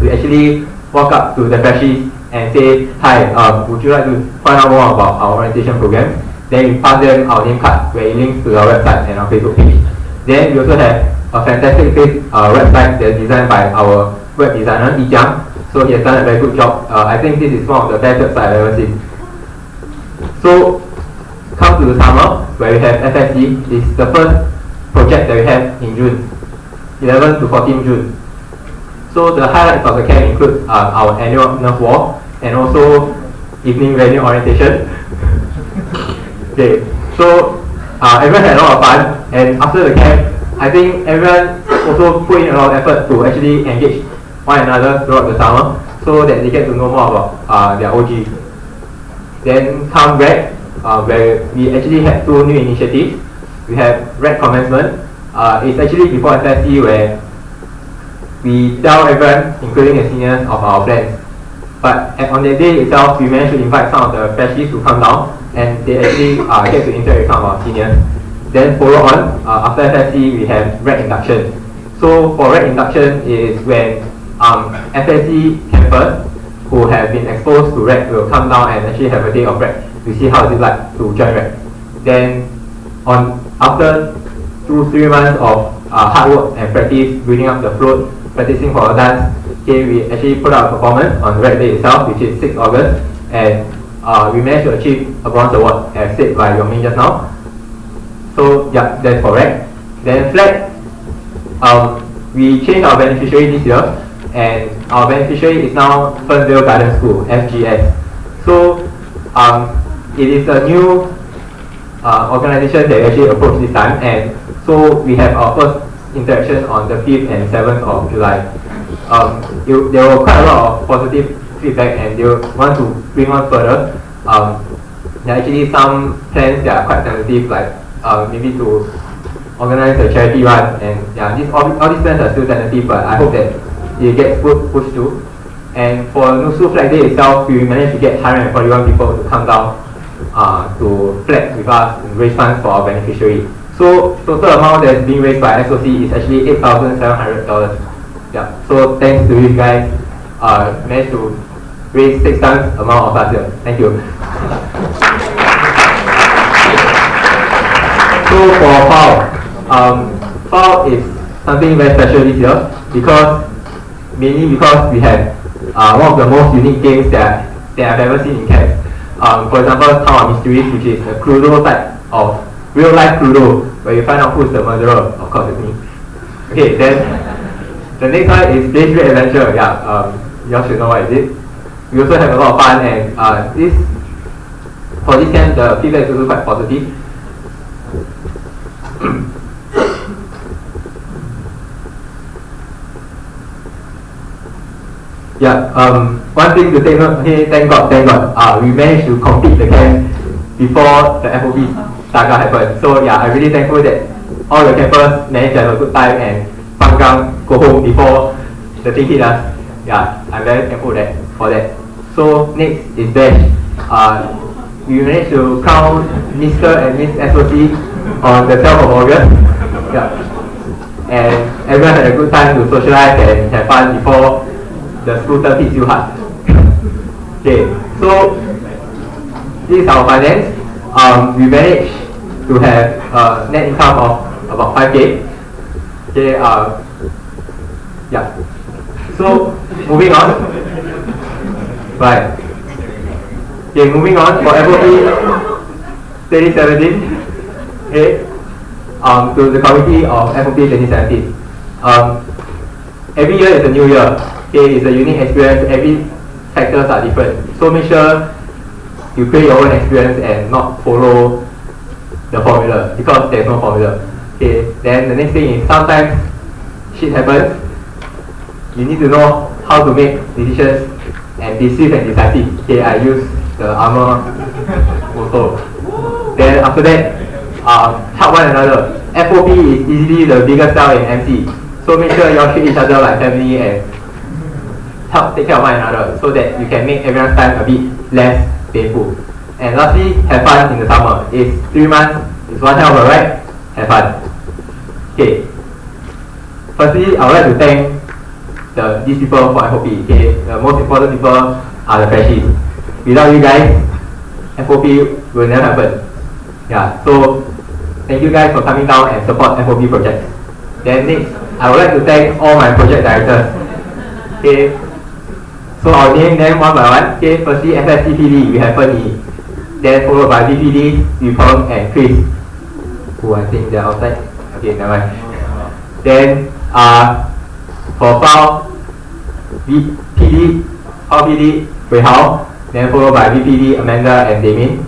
we actually walk up to the freshies and say, hi, would you like to find out more about our orientation program? Then we pass them our name card where it links to our website and our Facebook page. Then we also have a fantastic website that's designed by our web designer, Yi Jiang. So he has done a very good job. I think this is one of the best websites I've ever seen. So come to the summer where we have FSC. This is the first project that we have in June, 11 to 14 June. So the highlights of the camp include our annual Nerf War and also evening venue orientation. Okay, so everyone had a lot of fun, and after the camp, I think everyone also put in a lot of effort to actually engage one another throughout the summer so that they get to know more about their OG. Then come REC, where we actually had two new initiatives. We have REC commencement. It's actually before FSC where we tell everyone, including the seniors, of our plans. But on the day itself, we managed to invite some of the freshies to come down, and they actually get to interact with some of our seniors. Then follow on, after FSC, we have REC induction. So for REC induction is when FSC campers who have been exposed to REC will come down and actually have a day of REC to see how is it like to join REC. Then after 2-3 months of hard work and practice, building up the float, practicing for a dance, okay, we actually put out a performance on REC day itself, which is 6 August, and we managed to achieve a bronze award, as said by Yong-Min just now. So yeah, that's for REC. Then flag, we changed our beneficiary this year, and our beneficiary is now Fernvale Garden School, FGS. So it is a new organization that we actually approached this time, and so we have our first interaction on the 5th and 7th of July. There were quite a lot of positive feedback, and they want to bring on further. There are actually some plans that are quite sensitive, like maybe to organize a charity run, and yeah, all these plans are still tentative, but I hope that it gets pushed through. And for Nusu Flag Day itself, we managed to get 141 people to come down to flag with us and raise funds for our beneficiary. So total amount that's being raised by SOC is actually $8,700. Yeah. So thanks to you guys, managed to raise 6 times amount of last year. Thank you. So for FAO is something very special this year mainly because we have one of the most unique games that I've ever seen in camp. For example, Town of Mysteries, which is a Cluedo type of real life Cluedo, where you find out who's the murderer. Of course, it's me. Okay, then the next one is Blaze Red Adventure. Yeah, you all should know what is it. We also have a lot of fun, and for this camp, the feedback is also quite positive. Yeah, one thing to take note, hey, thank God, we managed to complete the camp before the FOP saga happened. So yeah, I'm really thankful that all the campers managed to have a good time and Panggang go home before the thing hit us. Yeah, I'm very thankful for that. So next is Bash. We managed to crown Mr. and Miss SOC on the 12th of August. Yeah. And everyone had a good time to socialize and have fun before the school term hits you hard. Okay, so this is our finance. We managed to have a net income of about 5K. Okay, yeah. So moving on. Right. Okay, moving on for FOP 2017. Okay. To the committee of FOP 2017. Every year is a new year. Okay, it's a unique experience. Every factors are different. So make sure you create your own experience and not follow the formula, because there's no formula. Okay, then the next thing is sometimes shit happens. you need to know how to make decisions and be swift and decisive. Okay, I use the armor motto. Then after that, help one another. FOP is easily the biggest cell in MC, so make sure you all treat each other like family and help take care of one another so that you can make everyone's time a bit less painful. And lastly, have fun in the summer. It's 3 months, it's one hell of a ride. Have fun. Okay. Firstly, I would like to thank these people for FOP. Okay, the most important people are the freshies. Without you guys, FOP will never happen. Yeah, so thank you guys for coming down and support FOP projects. Then next, I would like to thank all my project directors. Okay, so I'll name them one by one. Okay, firstly FSCPD, we have Fernie. Then followed by VPD, Yupeng and Chris, who I think they're outside. Okay, never mind. Then for FAO, VPD, PD, Wei Hao. Then followed by VPD, Amanda and Damien.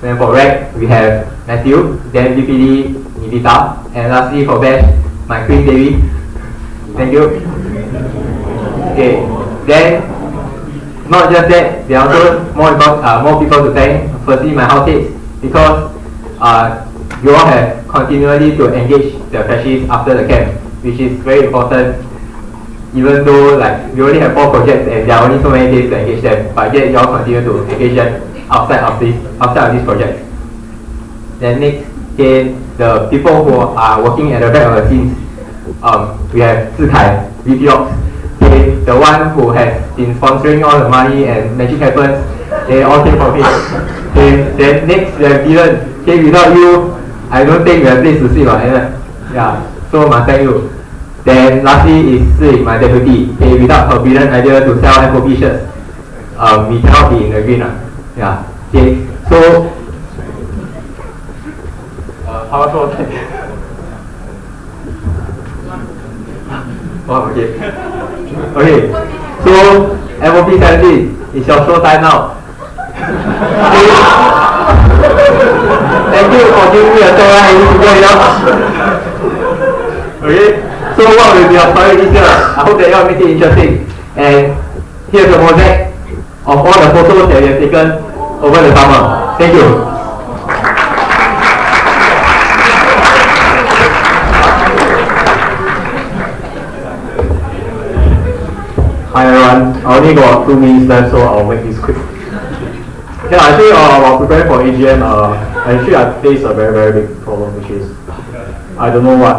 Then for REC, we have Matthew, then VPD, Nivita, and lastly for BASH, my queen Devi. Thank you. Okay, then not just that, there are also more people to thank. Firstly, my housemates, because you all have continually to engage the freshies after the camp, which is very important. Even though like we only have 4 projects and there are only so many days to engage them, but yet you all continue to engage them outside of this project. Then next, okay, the people who are working at the back of the scenes, we have Zikai, VP Ops, okay, the one who has been sponsoring all the money and magic happens. They all came from him. Okay, then next we have Dylan. Okay, without you, I don't think we have place to sleep. Yeah, so must thank you. Then lastly is Sui, my deputy. Okay, without her brilliant idea to sell FOP shirts, we cannot be in the green. Yeah. Okay. So how much more time? Oh, okay. Okay. So FOP 17, it's your show time now. Okay. Thank you for giving me a tour. Okay. So what will be our story this year? I hope that you all make it interesting. And here's a mosaic of all the photos that we have taken over the summer. Thank you. Hi everyone, I only got 2 minutes left, so I'll make this quick. Yeah, I think while preparing for AGM, actually I faced a very big problem, which is I don't know what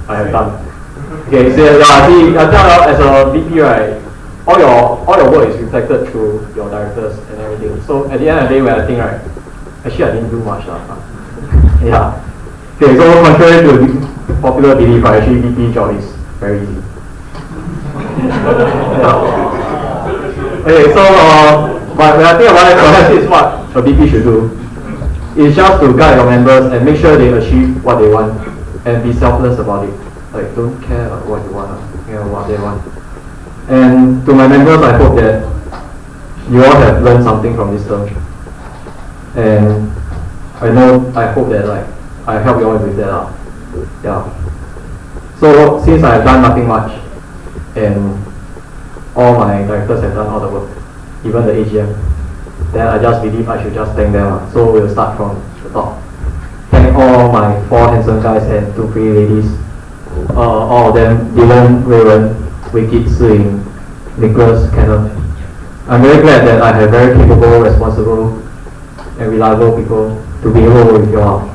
I have done. Okay, so yeah, see, as a VP, right, all your work is reflected through your directors and everything. So at the end of the day, when I think, right, actually I didn't do much. Yeah. Okay, so contrary to popular belief, actually VP job is very easy. Yeah. Okay, so but when I think about it, perhaps it's what a VP should do. It's just to guide your members and make sure they achieve what they want and be selfless about it. Like, don't care about what you want, what they want. And to my members, I hope that you all have learned something from this term. And I hope that like I help you all with that. Yeah. So since I have done nothing much, and all my directors have done all the work, even the AGM, then I just believe I should just thank them. So we'll start from the top. Thank all my 4 handsome guys and 2 pretty ladies. All of them, Dylan, Raven, Wicked, Suing, Nicholas, Kenneth. I'm very glad that I have very capable, responsible, and reliable people to be able with you all.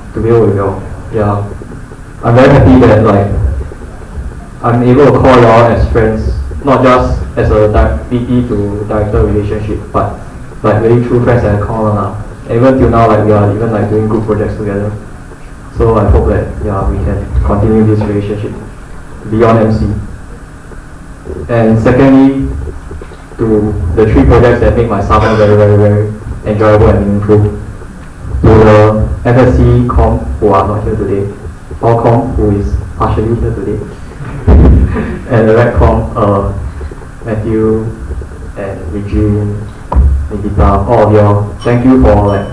Yeah. I'm very happy that like I'm able to call you all as friends, not just as a VP to director relationship, but like really true friends that I call on. And even till now, like we are even like doing group projects together. So I hope that we can continue this relationship beyond MC. And secondly, to the 3 projects that make my summer very enjoyable and meaningful. To the FSC Comp who are not here today, or Comp who is partially here today, and the Red Comp, Matthew and Regine, Nikita, all of y'all. Thank you for like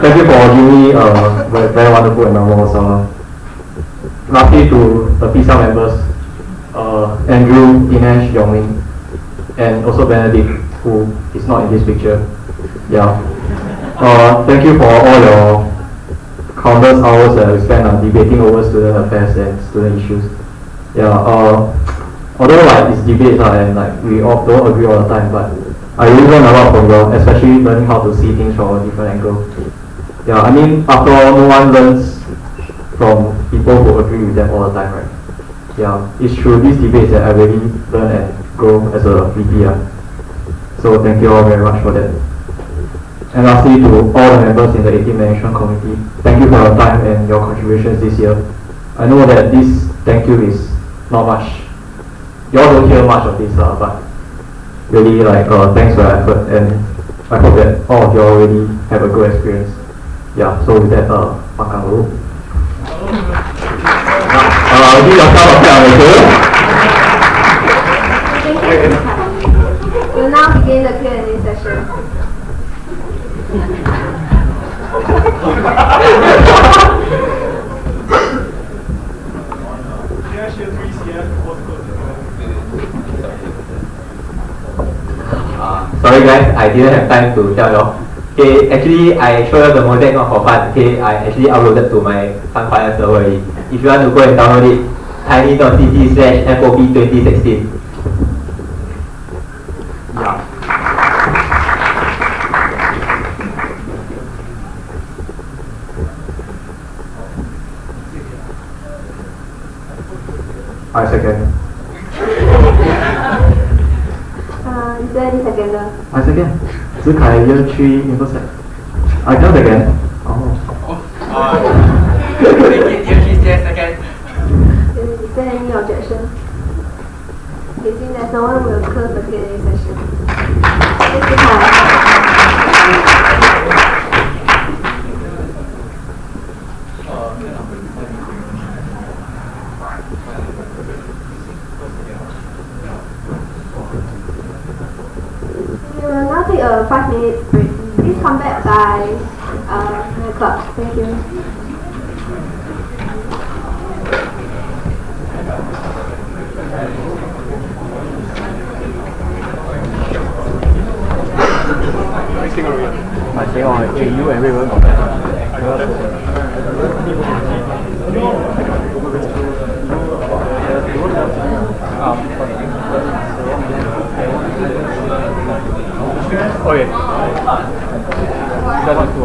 thank you for giving me a very wonderful and memorable summer. lastly to the PISA members, Andrew, Dinesh, Yongming, and also Benedict, who is not in this picture. Yeah. Thank you for all your countless hours that we spent on debating over student affairs and student issues. Yeah. Although like it's debates and like we all don't agree all the time, but I really learn a lot from you all, especially learning how to see things from a different angle. Yeah, I mean, after all, no one learns from people who agree with them all the time, right? Yeah, it's through these debates that I really learn and grow as a VP. So thank you all very much for that. And lastly, to all the members in the 18 Management Committee, thank you for your time and your contributions this year. I know that this thank you is not much. You all don't hear much of this, but really like thanks for your effort, and I hope that all of you all really have a good experience. Yeah, so with that, makan dulu. Give yourself a pat on the shoulder. Thank you. We'll now begin the Q&A session. Sorry guys, I didn't have time to tell you. Okay, actually I showed you the mosaic not for fun. Okay, I actually uploaded to my Sunfire server already. If you want to go and download it, tiny.cc/FOP 2016. Yeah. I second. Is there any seconder? I second. Zikai year 3 Infosec. I can't second. Oh. Is there any objection? Okay, seeing there's no one, we'll close the Q&A session. Thank you, We will now take a 5-minute break. Please come back by 9 o'clock. Thank you. you and Raymond got better. Okay. That's two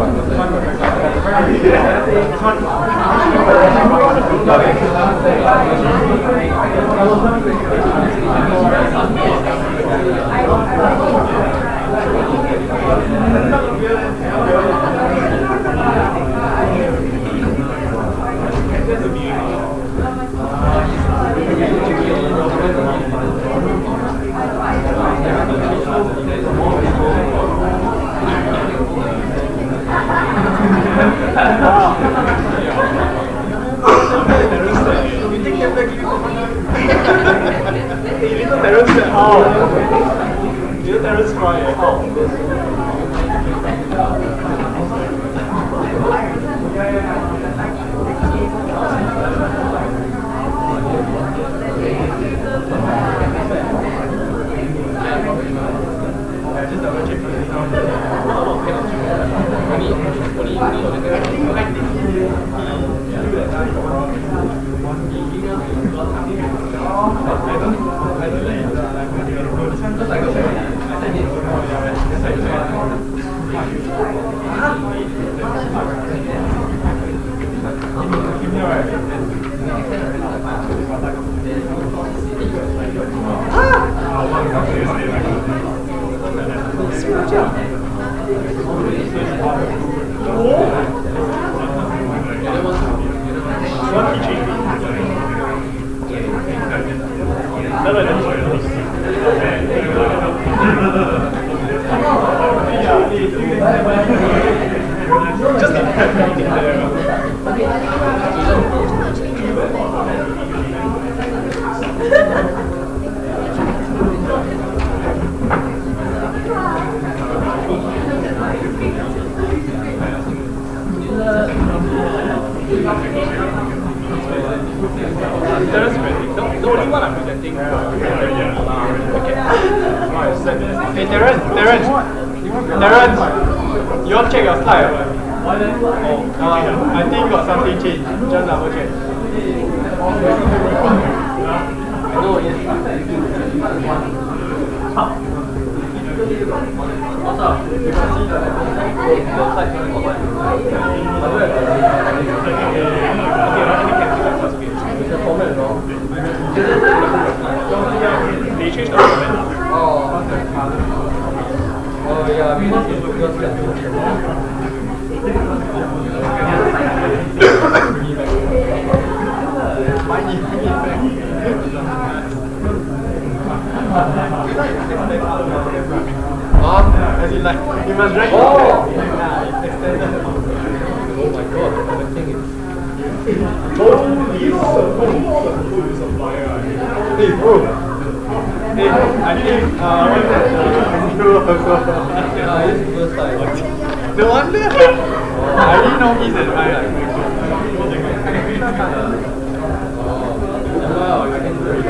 Hey, Terrence, you want to check your slide? I think got something changed. Just double check. No, yes. What's up? You can see the slide. It's a format, no? They changed the format. Oh yeah, because it's as in like, you must drag it. Oh! Extended. Oh my god, the thing is... Hey bro! Hey, I think, no wonder! I didn't know he's at my wow, I can do it.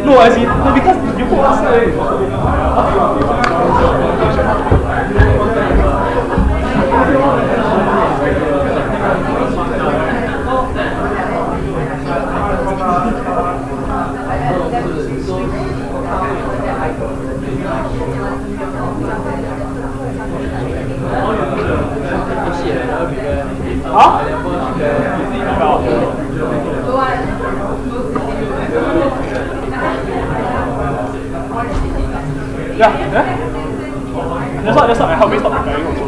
No, as in, no, because you put us Yeah. That's what I helped me stop preparing also.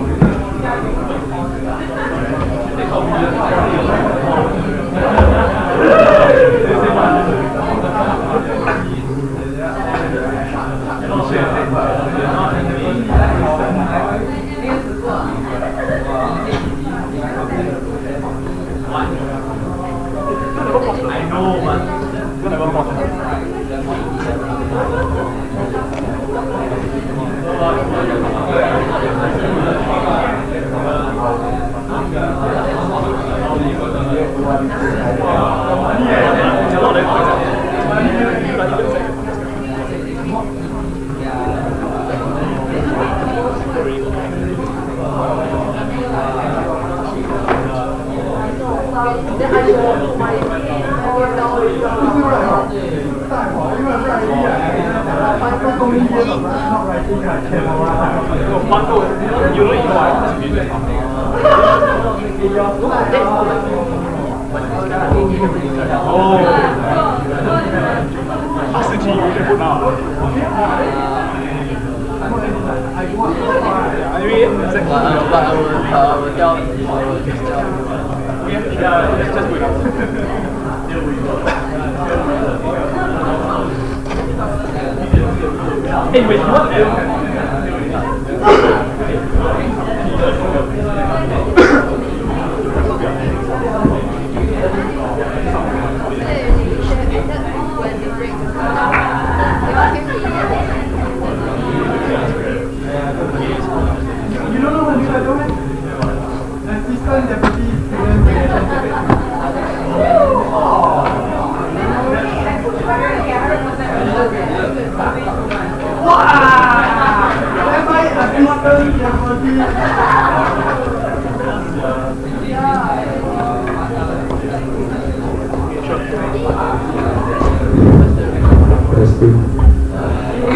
I know, man. You never pause. Anyway, what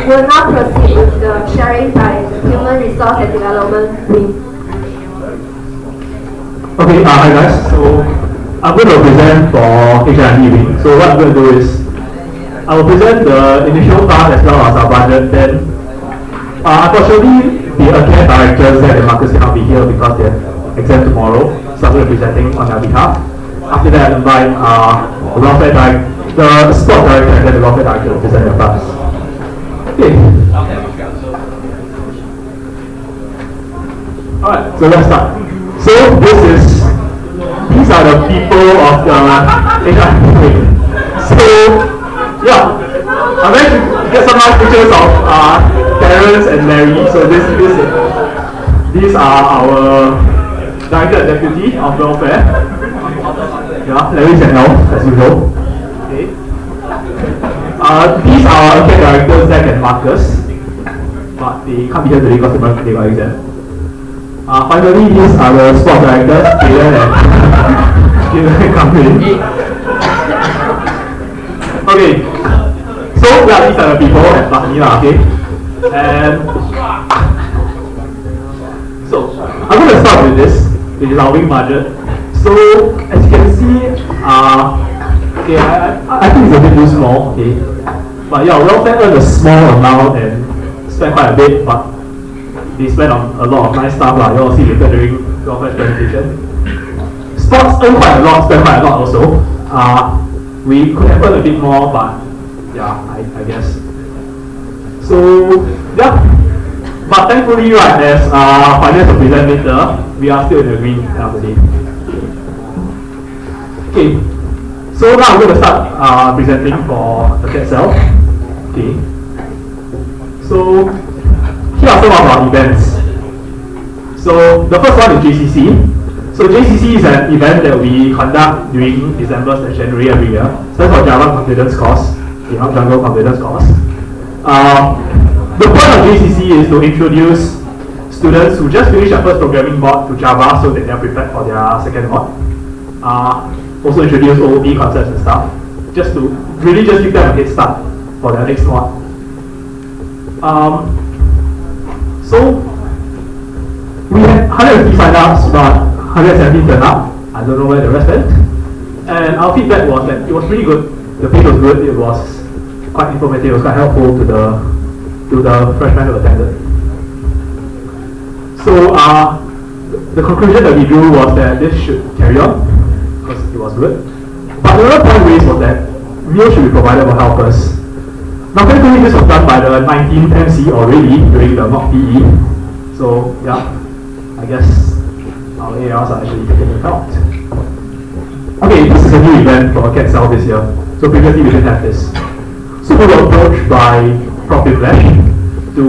We'll now proceed with the sharing by Human Resource and Development Wing. Okay, hi guys. So I'm going to present for HRD Wing. So what I'm going to do is I will present the initial task as well as our budget. Then unfortunately the account directors and Marcus cannot be here because they have exam tomorrow. So I'm going to be presenting on their behalf. After that I invite the welfare director, the sport director and then the welfare director to present their task. Okay. Alright, so let's start. So these are the people of the HRD. So yeah, I'm going to get some nice pictures of Terrence and Larry. So these are our director and deputy of welfare. Yeah, Larry's and Al as usual. Okay. These are our account directors, Zach and Marcus, but they can't be here today because they got exam. Finally, these are the sport directors, Jalen and Kamrin. Okay, so yeah, these are the people and Bahni, okay? And so I'm going to start with this, which is our wing budget. So as you can see, okay, I think it's a bit too small, okay? But yeah, welfare earned a small amount and spent quite a bit, but they spend on a lot of nice stuff lah. You all see later during welfare presentation. Sports earn quite a lot, spend quite a lot also. We could have earned a bit more, but yeah, I guess. So yeah, but thankfully, right, as finance will present later, we are still in the green end of the day. Okay, so now I'm going to start presenting for the CAT cell. Okay, so here are some of our events. So the first one is JCC. So JCC is an event that we conduct during December/January every year. Stands for Java Confidence Course, the Hub Jungle Confidence Course. The point of JCC is to introduce students who just finished their first programming mod to Java so that they are prepared for their second mod. Also introduce OOP concepts and stuff, just to really just give them a head start for their next mod. So we had 150 sign-ups, but 170 turned up. I don't know where the rest went. And our feedback was that it was pretty good. The page was good. It was quite informative. It was quite helpful to the freshmen who attended. So the conclusion that we drew was that this should carry on because it was good. But the other point raised was that meals should be provided for helpers. Now, thankfully, this was done by the 19th MC already during the mock PE. So yeah, I guess our ARs are actually taken into account. Okay, this is a new event for CATCEL this year. So previously we didn't have this. So we were approached by Prof. Bivlesh to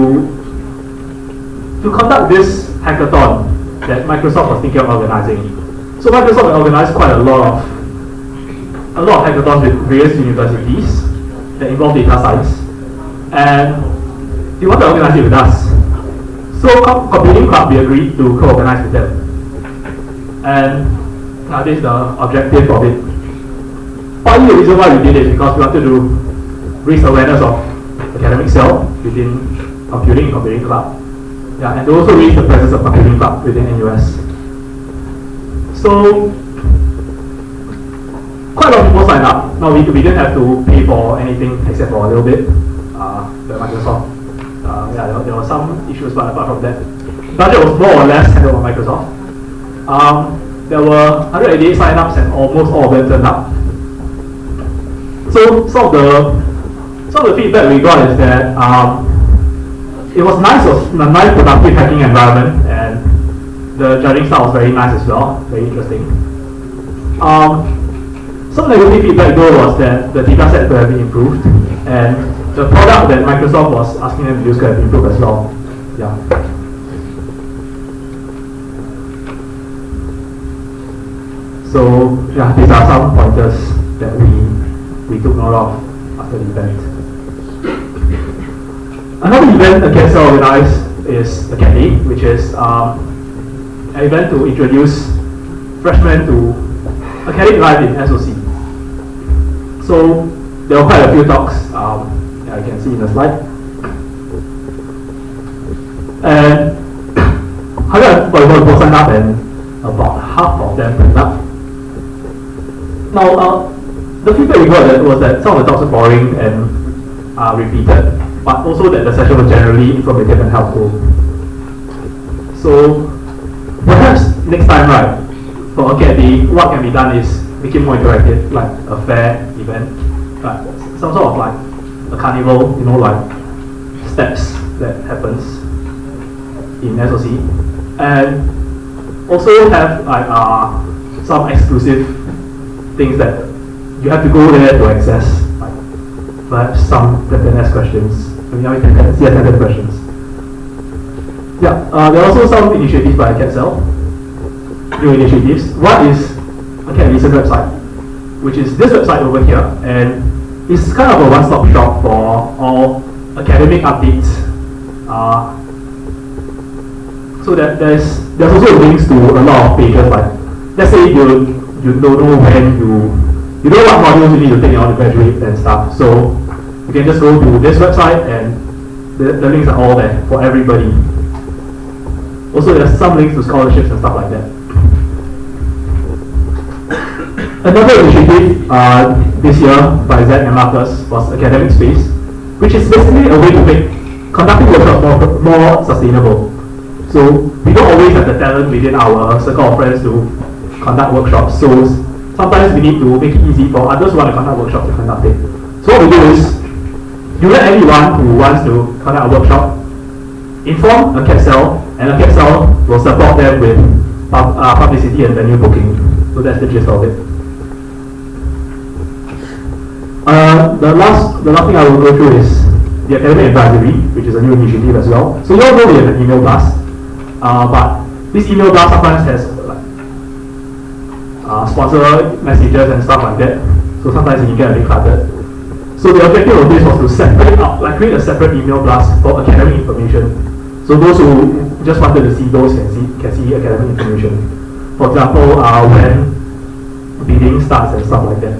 conduct this hackathon that Microsoft was thinking of organizing. So Microsoft organized quite a lot of hackathons with various universities that involve data science, and they want to organize it with us. So Computing Club, we agreed to co-organize with them. And this is the objective of it. Partly the reason why we did it is because we wanted to raise awareness of academic cell within Computing Club. Yeah, and to also raise the presence of Computing Club within NUS. So quite a lot of people signed up. Now we didn't have to pay for anything except for a little bit. The Microsoft. There were some issues, but apart from that, the budget was more or less handled by Microsoft. There were 188 sign-ups and almost all of them turned up. So some of the feedback we got is that it was nice, a nice productive hacking environment, and the judging style was very nice as well, very interesting. Some negative feedback though was that the data set could have been improved, and the product that Microsoft was asking them to use could have been improved as well. Yeah. So yeah, these are some pointers that we took note of after the event. Another event that CATCEL organized is the CAT Day, which is an event to introduce freshmen to academic life in SOC. So there were quite a few talks, you can see in the slide. And 144 people signed up and about half of them turned up. Now, the feedback we got was that some of the talks were boring and repeated, but also that the session was generally informative and helpful. So perhaps next time, right, for a CAT Day, what can be done is make it more interactive, like a fair event, like some sort of like a carnival, like steps that happens in SOC, and also have like some exclusive things that you have to go there to access, like perhaps some attendance questions. You can see attendance questions. Yeah, there are also some initiatives by CATCEL, new initiatives. One is a CAT Listen website, which is this website over here, and it's kind of a one-stop shop for all academic updates. So that there's also links to a lot of pages, like let's say you don't know when you know what modules you need to take in order to graduate and stuff. So you can just go to this website and the links are all there for everybody. Also, there's some links to scholarships and stuff like that. Another initiative this year by Zach and Marcus was Academic Space, which is basically a way to make conducting workshops more sustainable. So we don't always have the talent within our circle of friends to conduct workshops. So sometimes we need to make it easy for others who want to conduct workshops to conduct it. So what we do is, you let anyone who wants to conduct a workshop inform a CATCEL, and a CATCEL will support them with publicity and venue booking. So that's the gist of it. The last thing I will go through is the Academic Advisory, which is a new initiative as well. So you all know we have an email blast, but this email blast sometimes has sponsor messages and stuff like that. So sometimes you get a bit cluttered. So the objective of this was to separate out, like create a separate email blast for academic information. So those who just wanted to see those can see academic information. For example, when bidding starts and stuff like that.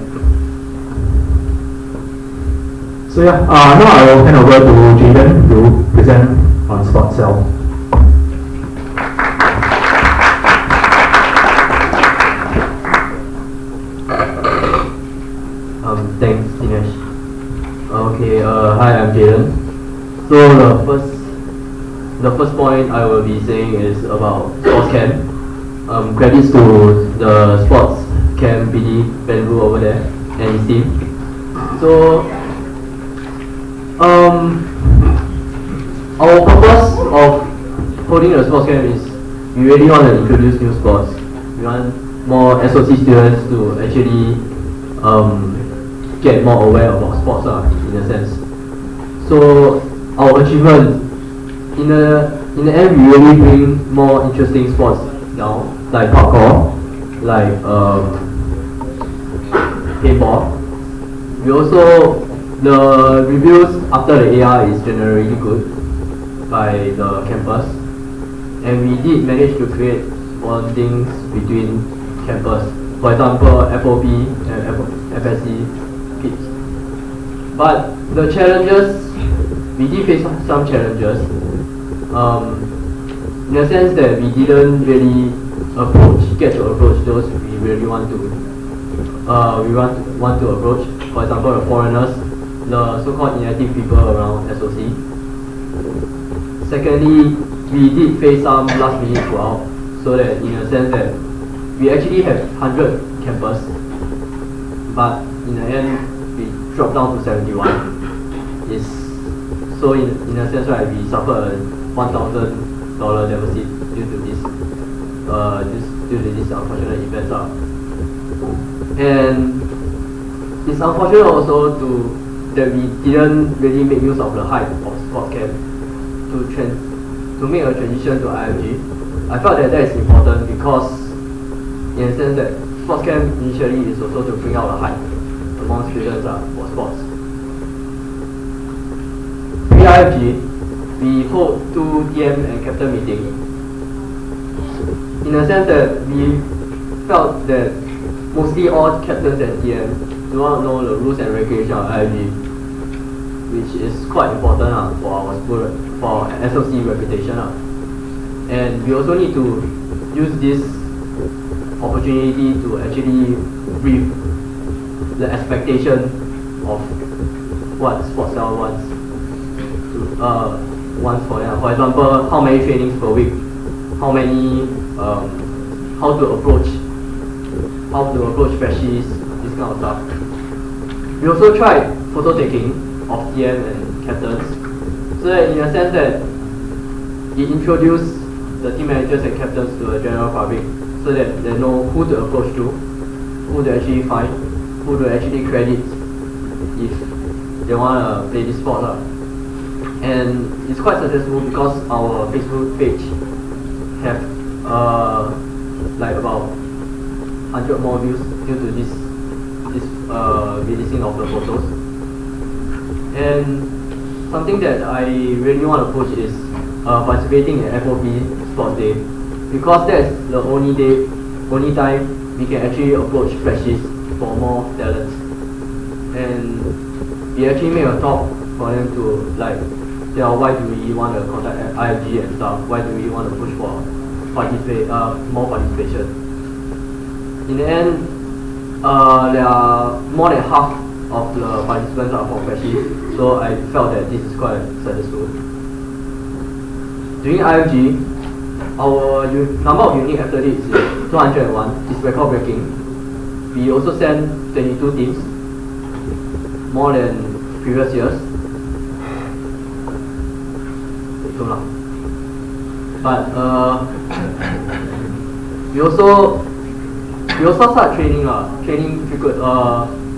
So yeah, now I will hand over to Jaden to present on SportCell. Thanks, Dinesh. Okay, hi, I'm Jaden. So the first point I will be saying is about sports camp. Credits to the sports camp BD Benru over there and his team. So our purpose of holding the sports camp is we really want to introduce new sports. We want more SOC students to actually get more aware about sports in a sense. So our achievement in the end, we really bring more interesting sports down, like parkour, like paintball. We also, the reviews after the AR is generally good by the campus, and we did manage to create bondings between campus. For example, FOP and FSC kids. But the challenges, we did face some challenges. In the sense that we didn't really get to approach those we really want to approach. For example, the foreigners, the so-called inactive people around SOC. Secondly, we did face some last minute throughout, so that in a sense that we actually have 100 campus, but in the end we dropped down to 71. So in a sense, right, we suffered a $1,000 deficit due to this unfortunate event. And it's unfortunate also that we didn't really make use of the hype of sports camp to make a transition to IFG. I felt that is important because in a sense that sports camp initially is also to bring out the hype among students for sports. Pre-IFG, we hold 2 DM and captain meetings. In a sense that we felt that mostly all captains and DM do not know the rules and regulations of IFG, which is quite important for our school, for SOC reputation. And we also need to use this opportunity to actually brief the expectation of what SportCell wants for them. For example, how many trainings per week, how to approach freshies, this kind of stuff. We also tried photo taking of TM and captains, so that in a sense that it introduced the team managers and captains to the general public, so that they know who to approach to, who to actually find, who to actually credit if they want to play this sport. And it's quite successful because our Facebook page have like about 100 more views due to this releasing of the photos. And something that I really want to push is participating in FOP Sports Day, because that's the only time we can actually approach freshies for more talents. And we actually make a talk for them to like tell why do we want to contact IFG and stuff, why do we want to push for more participation. In the end, there are more than half of the participants are for freshies, so I felt that this is quite successful. During IFG, our number of unique athletes is 201, it's record breaking. We also sent 22 teams, more than previous years. But we also start training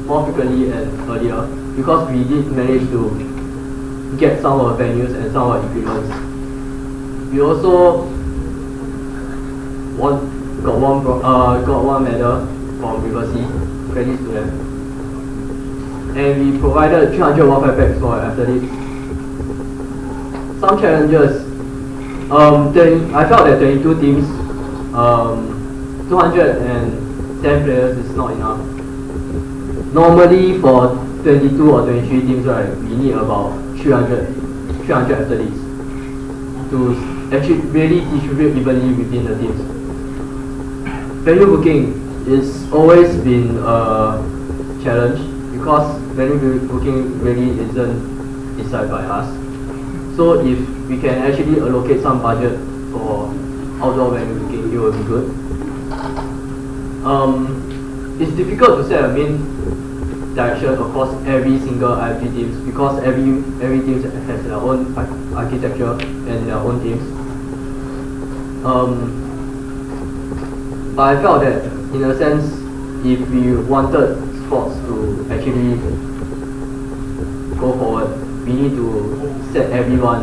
more frequently and earlier, because we did manage to get some of our venues and some of our equipment. We also got one medal from River Sea, credits to them. And we provided 300 welfare packs for our athletes. Some challenges. I felt that 22 teams, 210 players is not enough. Normally for 22 or 23 teams, right, we need about 300 athletes to actually really distribute evenly within the teams. Venue booking is always been a challenge because venue booking really isn't decided by us. So if we can actually allocate some budget for outdoor venue booking, it will be good. It's difficult to set a main direction across every single IFG teams because every team has their own architecture and their own teams. But I felt that in a sense, if we wanted sports to actually go forward, we need to set everyone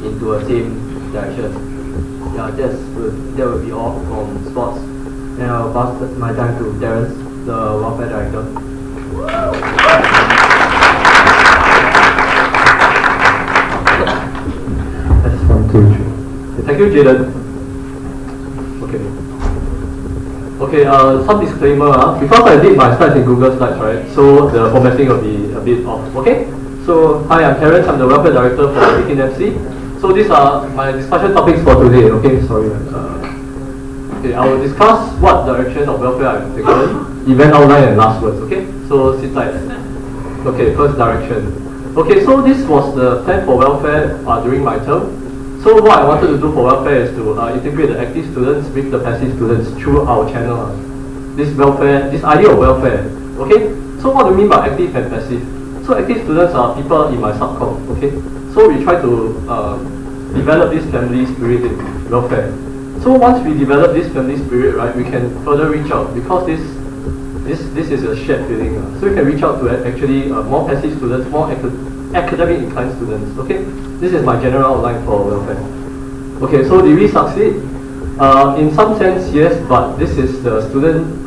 into a same direction. Yeah, that will be all from sports. And I'll pass my time to Terence, the welfare director. That's 1, 2, 3. Thank you, Jaden. Okay, some disclaimer. Because I did my slides in Google Slides, right? So the formatting will be a bit off. Okay? So, hi, I'm Terence. I'm the welfare director for 18MC. So these are my discussion topics for today. Okay, sorry. Okay, I will discuss what direction of welfare I've taken, event outline, and last words. Okay, so sit tight. Okay, first direction. Okay, so this was the plan for welfare during my term. So what I wanted to do for welfare is to integrate the active students with the passive students through our channel. This idea of welfare. Okay, so what do you mean by active and passive? So active students are people in my subcomm. Okay, so we try to develop this family spirit in welfare. So once we develop this family spirit, right, we can further reach out because this is a shared feeling. So we can reach out to actually more passive students, more academic inclined students. Okay, this is my general outline for welfare. Okay, so did we succeed? In some sense, yes, but this is the student.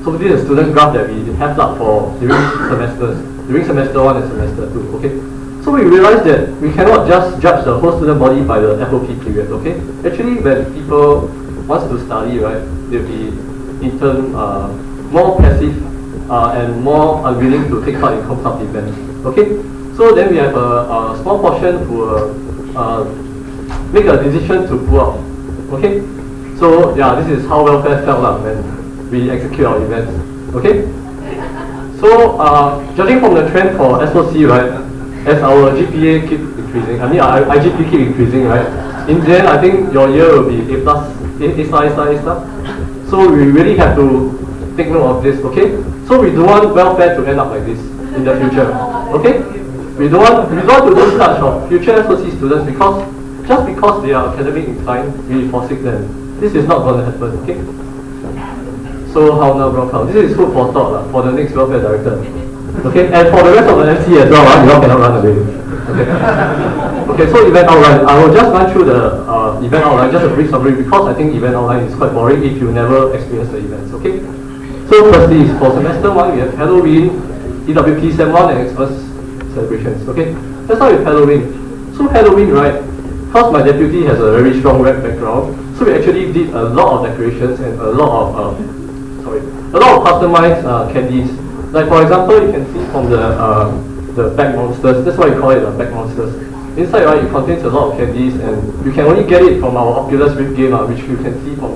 So this is a student graph that we have up for during semesters, during semester 1 and semester 2. Okay, so we realized that we cannot just judge the whole student body by the FOP period. Okay, actually, when people want to study, right, they'll be in turn more passive and more unwilling to take part in ComSub events. Okay, so then we have a small portion who make a decision to pull out. Okay, so yeah, this is how welfare felt when we execute our events. Okay, so judging from the trend for SOC, right, as our GPA keep increasing, I mean our IGP keep increasing, right, in the end I think your year will be A+, A*. So we really have to take note of this. Okay, so we don't want welfare to end up like this in the future. Okay, we don't want to do such of future SOC students because just because they are academic inclined, we forsake them. This is not going to happen. Okay. So how now, bro? This is food for thought for the next welfare director. Okay, and for the rest of the MC as well, you all cannot run away. Okay. Okay, so event outline. I will just run through the event outline, just a brief summary because I think event outline is quite boring if you never experience the events. Okay. So firstly, for semester 1, we have Halloween, EWP Sem 1, and Xmas celebrations. Okay, let's start with Halloween. So Halloween, right? Because my deputy has a very strong rap background, so we actually did a lot of decorations and a lot of customized candies. Like for example, you can see from the back monsters. That's why we call it the back monsters. Inside, right, it contains a lot of candies, and you can only get it from our Oculus Rift game, which you can see from.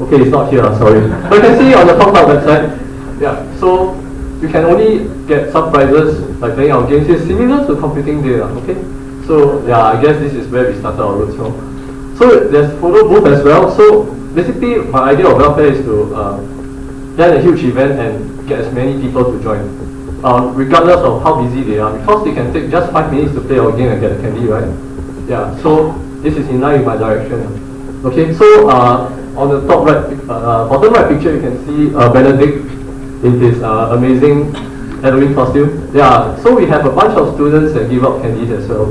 Okay, it's not here. Sorry, but you can see it on the ComSub website. Yeah, so you can only get some prizes by playing our games. It's similar to computing day. Okay. So yeah, I guess this is where we started our roots from. So there's photo booth as well. So basically, my idea of welfare is to plan a huge event and get as many people to join, regardless of how busy they are, because they can take just 5 minutes to play our game and get a candy, right? Yeah. So this is in line with my direction. Okay. So on the top right, bottom right picture, you can see Benedict in his amazing Halloween costume. Yeah. So we have a bunch of students that give out candies as well.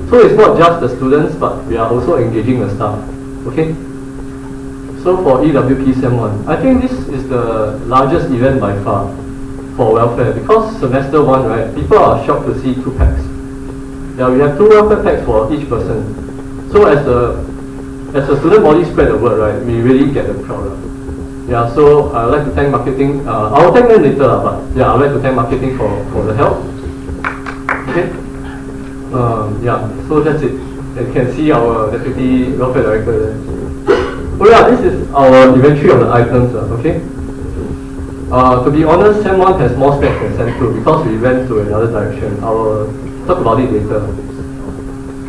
So it's not just the students, but we are also engaging the staff. Okay. So So for EWP Sem 1, I think this is the largest event by far for welfare, because semester 1, right, people are shocked to see 2 packs. Yeah, we have 2 welfare packs for each person. So as the student body spread the word, right, we really get the crowd. Yeah, so I'd like to thank marketing. I'll thank them later, but yeah, I'd like to thank marketing for the help. Okay. Yeah, so that's it. You can see our deputy welfare director there. Oh yeah, this is our inventory of the items. Okay. To be honest, Sem 1 has more specs than Sem 2 because we went to another direction. I'll talk about it later.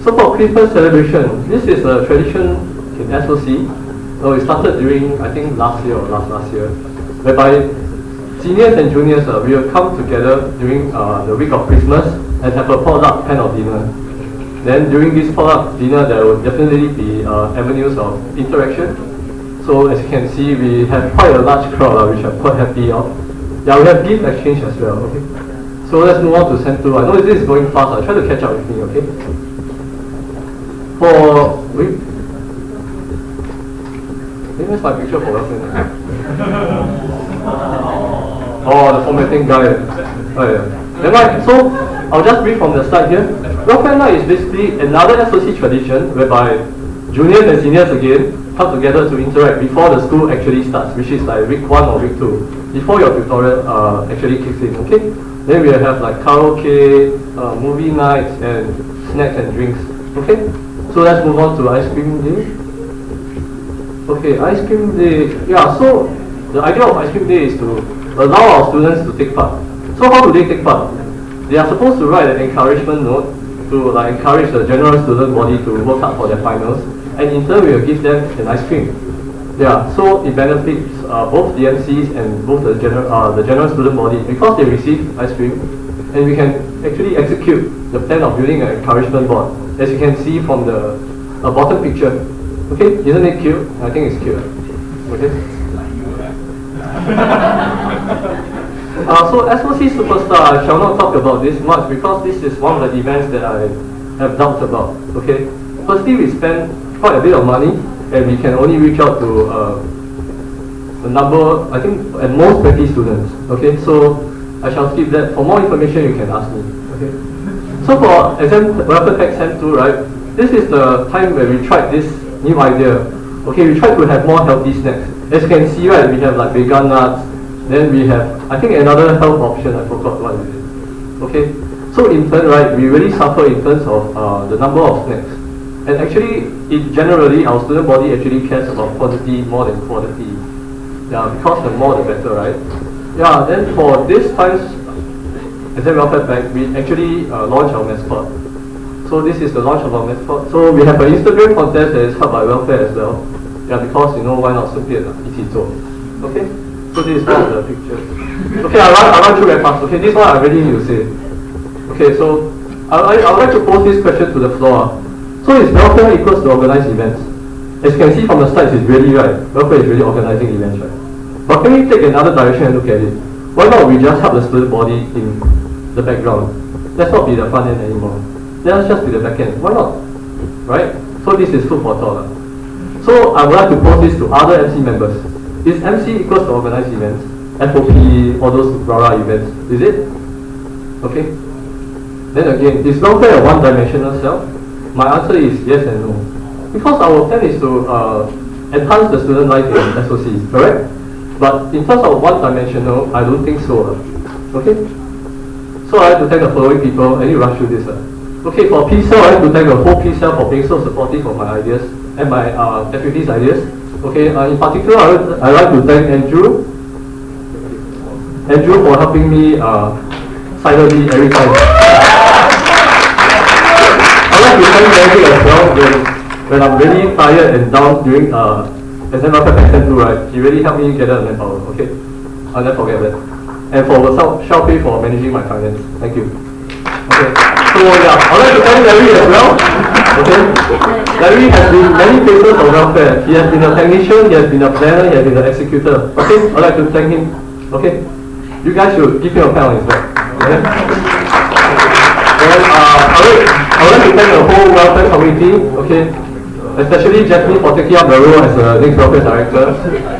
So for Christmas celebration, this is a tradition in SOC. So it started during, I think, last year or last year, whereby seniors and juniors we will come together during the week of Christmas and have a potluck kind of dinner. Then during this potluck dinner, there will definitely be avenues of interaction. So as you can see, we have quite a large crowd, which I'm quite happy of. Yeah, we have gift exchange as well. Okay. So let's move on to Sem 2. I know this is going fast. Try to catch up with me. Okay. Where's my picture for welfare? Oh, the formatting guy. Oh yeah. Never mind. So I'll just read from the slide here. Welfare night is basically another SOC tradition whereby juniors and seniors again come together to interact before the school actually starts, which is like week 1 or week 2, before your tutorial actually kicks in. Okay. Then we'll have like karaoke, movie nights, and snacks and drinks. Okay. So let's move on to ice cream day. Okay, ice cream day. Yeah, so the idea of ice cream day is to allow our students to take part. So how do they take part? They are supposed to write an encouragement note to like encourage the general student body to work hard for their finals, and in turn we will give them an ice cream. Yeah, so it benefits both the MCs and both the general student body because they receive ice cream, and we can actually execute the plan of building an encouragement board, as you can see from the bottom picture. Okay, isn't it cute? I think it's cute. Okay. So SOC Superstar, I shall not talk about this much because this is one of the events that I have doubts about. Okay. Firstly, we spend quite a bit of money and we can only reach out to a number, I think at most 20 students. Okay, so I shall skip that. For more information, you can ask me. Okay. So for exam welfare pack Sem 2, right? This is the time where we tried this new idea. Okay, we try to have more healthy snacks. As you can see, right, we have like vegan nuts. Then we have, I think, another health option. I forgot what it is. Okay, so in turn, right, we really suffer in terms of the number of snacks. And actually, generally, our student body actually cares about quantity more than quality. Yeah, because the more the better, right? Yeah. Then for this time's exam welfare pack, we actually launched our mascot. So this is the launch of our mascot. So we have an Instagram contest that is held by welfare as well. Yeah, because you know why not 顺便一起做. Okay. So this is one of the pictures. Okay, I run through very fast. Okay, this one I really need to say. Okay, so I would like to pose this question to the floor. So is welfare equals to organized events? As you can see from the slides, it's really right. Welfare is really organizing events, right? But can we take another direction and look at it? Why not we just help the student body in the background? Let's not be the front end anymore. Let's just be the back end. Why not? Right? So this is food for thought. So I would like to pose this to other MC members. Is MC equals to organized events? FOP, all those RARA events. Is it? Okay. Then again, is welfare a one-dimensional cell? My answer is yes and no. Because our plan is to enhance the student life in SOC, correct? But in terms of one-dimensional, I don't think so. Okay? So I have to thank the following people. I need to rush through this. Okay, for P-Cell, I have to thank the whole P-Cell for being so supportive of my ideas and my deputy's ideas. Okay, in particular, I like to thank Andrew for helping me silently every time. I like to thank Andrew as well when I'm really tired and down during exam welfare pack Sem 2, right? He really helped me gather the manpower. Okay, I'll never forget that. And for Xiaopei for managing my finance. Thank you. Okay. So yeah, I'd like to thank Larry as well. Okay. Larry has been many phases of welfare. He has been a technician, he has been a planner, he has been an executor. Okay, I'd like to thank him. Okay. You guys should give him a pat on his back. Okay. And I would like to thank the whole welfare committee. Okay. especially Jacqueline for taking up the role as the next welfare director.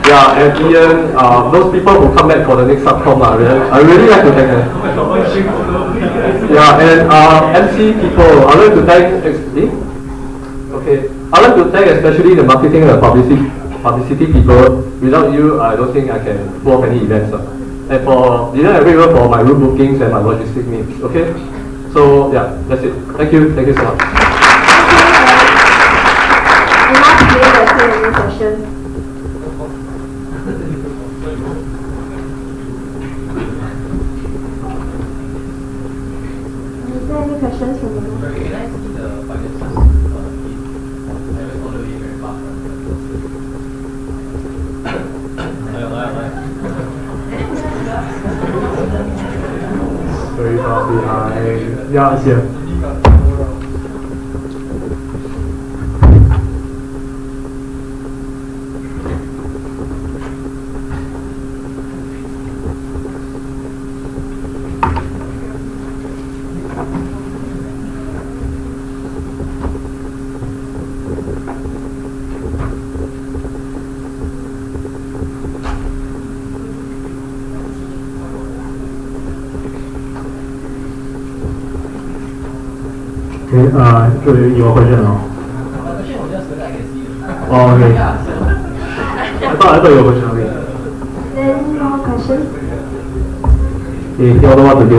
Yeah, and Ian, those people who come back for the next subcom, I really like to thank them. Yeah, and MC people, I'd like to thank, I'd like to thank especially the marketing and the publicity people. Without you, I don't think I can pull off any events. And for dinner and everyone for my room bookings and my logistic needs. Okay? So yeah, that's it. Thank you so much. And now to begin the Q&A session. Is there any questions from the room? Can I see the finances? Very far behind. Yeah, it's here. Okay, your question now. Oh, okay. I thought your question. Okay. Any more questions? Okay, you know what to do,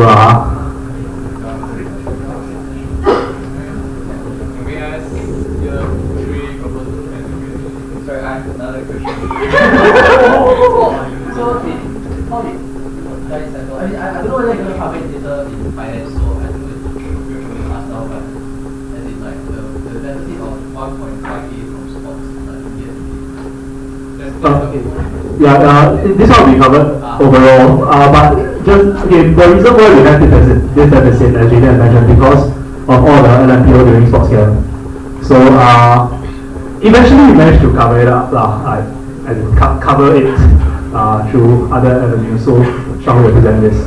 May I ask your three proposals? Sorry, I have another question. So, how did guys settle? I don't know whether you're going to cover it later in finance, so I don't know if you're going to ask now, but as in like the deficit of 1.5k from sports okay. Yeah, this one will be covered overall. But just okay, the reason why we have this deficit, as Julian mentioned, because of all the LMPO during sports camp. So eventually we managed to cover it up, cover it through other avenues. So Sean will represent this.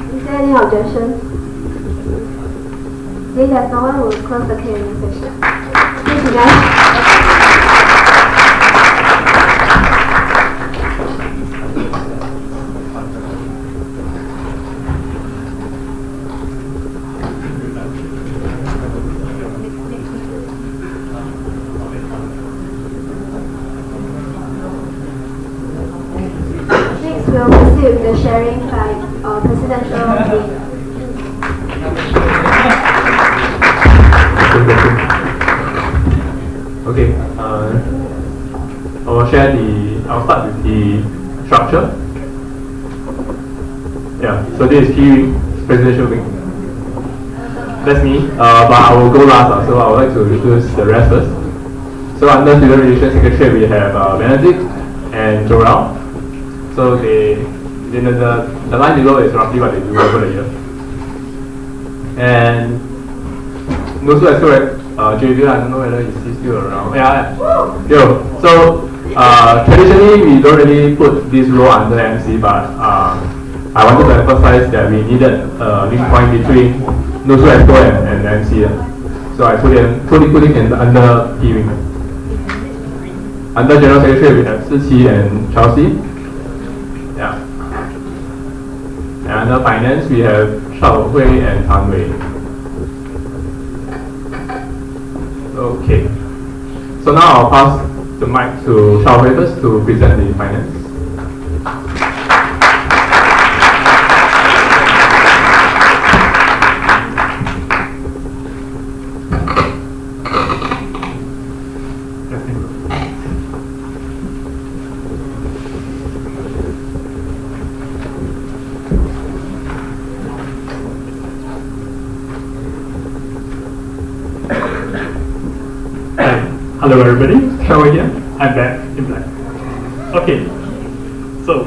Is there any objections? If there's no one, we'll close the Q&A session. Thank you guys. Next, we'll proceed with the sharing by presidential team. Okay, I'll start with the structure. Yeah, so this is key presidential wing. That's me, but I will go last, so I would like to introduce the rest first. So under Student Relations Secretary, we have Benedict and Joel. So the line below is roughly what they do over the year. And also as well, JV, I don't know whether he's still around. Yeah. Yo. So traditionally we don't really put this role under MC, but I wanted to emphasize that we needed a link point between Nosu Expo and MC. So I put him under P-Wing. Under General Secretary we have Siqi and Chelsea. Yeah. And under Finance we have Shao Hui and Tan Wei. Okay. So now I'll pass the mic to Shao Hui first to present the finance. Hello everybody, Shao here. I'm back in black. Okay, so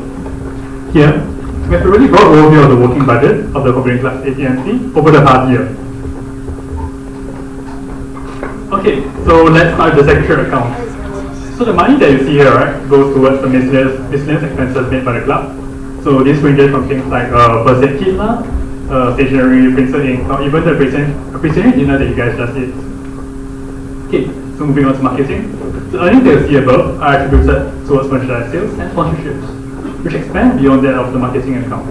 here we have a really broad overview of the working budget of the Cooperating Club ATMC over the past year. Okay, so let's start with the secretarial account. So So the money that you see here, right, goes towards the miscellaneous expenses made by the club. So this ranges from things like first aid kit, stationery, printer ink, or even the appreciation dinner that you guys just did. Okay, so moving on to marketing. The earnings that you see above are attributed towards merchandise sales and sponsorships, which expand beyond that of the marketing account.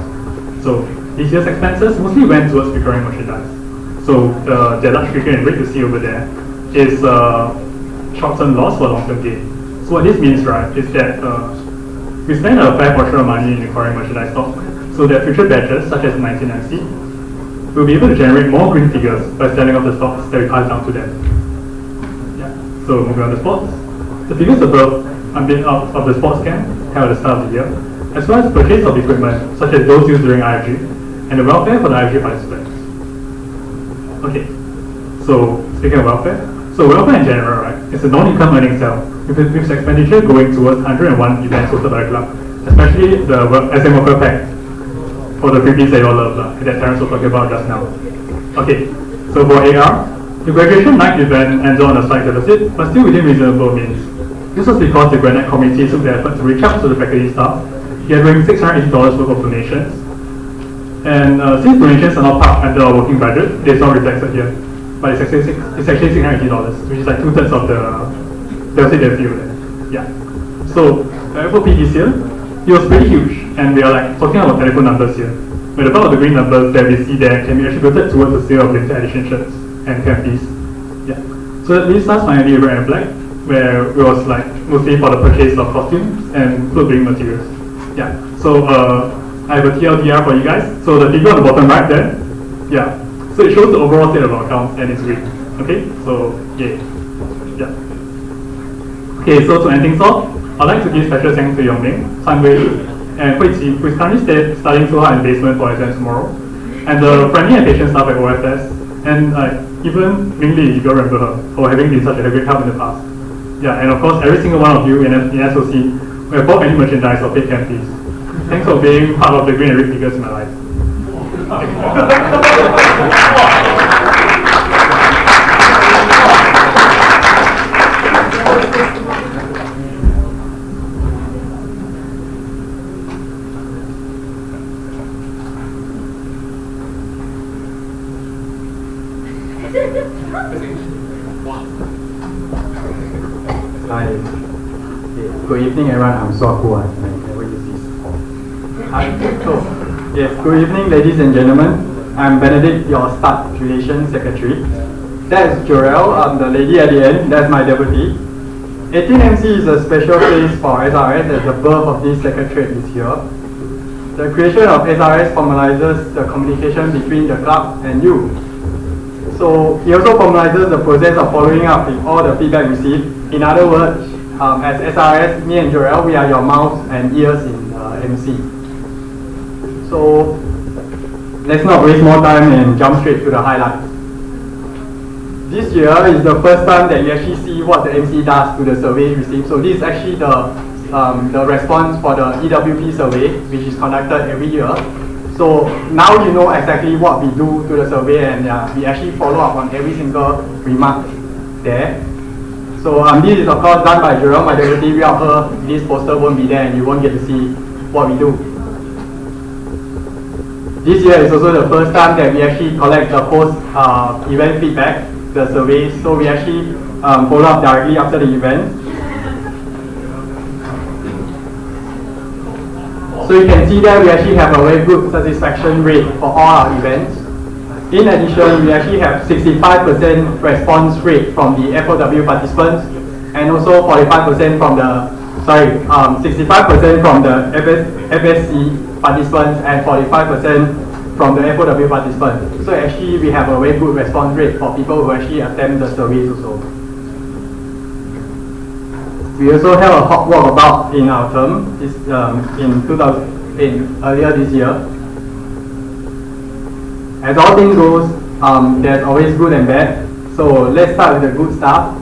So this year's expenses mostly went towards recurring merchandise. So the large figure in red you see over there is short-term loss for long-term gain. So what this means, right, is that we spend a fair portion of money in acquiring merchandise stock, so that future batches, such as 19MC, will be able to generate more green figures by selling off the stocks that we pass down to them. Yeah. So moving on to sports. The figures above are made out of the sports camp held at the start of the year, as well as purchase of equipment, such as those used during IFG, and the welfare for the IFG participants. Okay, so speaking of welfare, so welfare in general, right, is a non-income earning cell, with expenditure going towards 101 events hosted by the club, especially the SM Welfare Pack, for the freebies that you all love, that Terence was talking about just now. Okay, so for AR, the graduation night event ended on a slight deficit, but still within reasonable means. This was because the Granite Committee took the effort to reach out to the faculty staff, gathering $680 worth of donations. And since donations are not part under our working budget, it's not reflected here. But it's actually $680, which is like 2/3 of the deficit that we there. Yeah. So FOP this year, it was pretty huge, and we are like talking about telephone numbers here. But the bulk of the green numbers that we see there can be attributed towards the sale of limited edition shirts and camp fees. Yeah. So that leaves us finally red and black, where it was like mostly for the purchase of costumes and clothing materials. Yeah. So I have a TLDR for you guys. So the figure on the bottom right there, yeah. So it shows the overall state of our account and it's green. Okay. So yeah. Okay. So to end things off, I'd like to give special thanks to Yongming, Sanwei, and Hui Qi, who is currently studying so hard in the basement for exams tomorrow, and the friendly and patient staff at OFS, and even Ming Li, if you remember her, for having been such a great help in the past. Yeah, and of course, every single one of you in SOC who have bought any merchandise or paid camp fees. Thanks for being part of the green and red figures in my life. Hi. Good evening, everyone. I'm Suaku. I never use this. Yes, good evening, ladies and gentlemen. I'm Benedict, your staff relations secretary. That's Jorel, the lady at the end. That's my deputy. 18MC is a special place for SRS as the birth of this secretariat is here. The creation of SRS formalizes the communication between the club and you. So it also formalizes the process of following up with all the feedback received. In other words, as SRS, me and Jorel, we are your mouths and ears in MC. So let's not waste more time and jump straight to the highlights. This year is the first time that you actually see what the MC does to the surveys received. So this is actually the response for the EWP survey, which is conducted every year. So now you know exactly what we do to the survey, and we actually follow up on every single remark there. So this is of course done by Jerome, my deputy. Without her, this poster won't be there and you won't get to see what we do. This year is also the first time that we actually collect the post-event feedback, the surveys. So we actually follow up directly after the event. So you can see that we actually have a very good satisfaction rate for all our events. In addition, we actually have 65% response rate from the FOW participants, and also 45% from the 65% from the FSC participants and 45% from the FOW participants. So actually, we have a very good response rate for people who actually attempt the surveys also. We also have a hot walkabout in our term earlier this year. As all things goes, there's always good and bad. So let's start with the good stuff.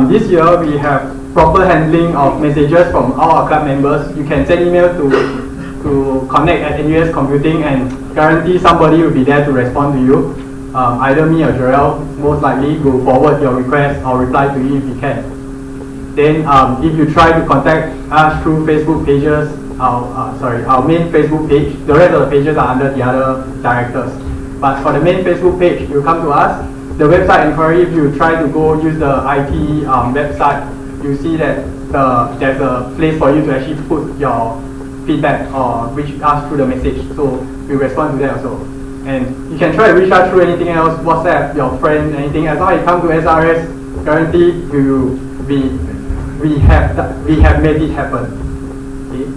This year we have proper handling of messages from all our club members. You can send email to connect at NUS Computing and guarantee somebody will be there to respond to you. Either me or Jorel most likely will forward your request or reply to you if we can. Then if you try to contact us through Facebook pages, our main Facebook page, the rest of the pages are under the other directors. But for the main Facebook page, you come to us. The website inquiry, if you try to go use the IT website, you see that there's a place for you to actually put your feedback or reach us through the message. So we respond to that also. And you can try to reach out through anything else, WhatsApp, your friend, anything. As long as you come to SRS, guarantee we have made it happen. Okay.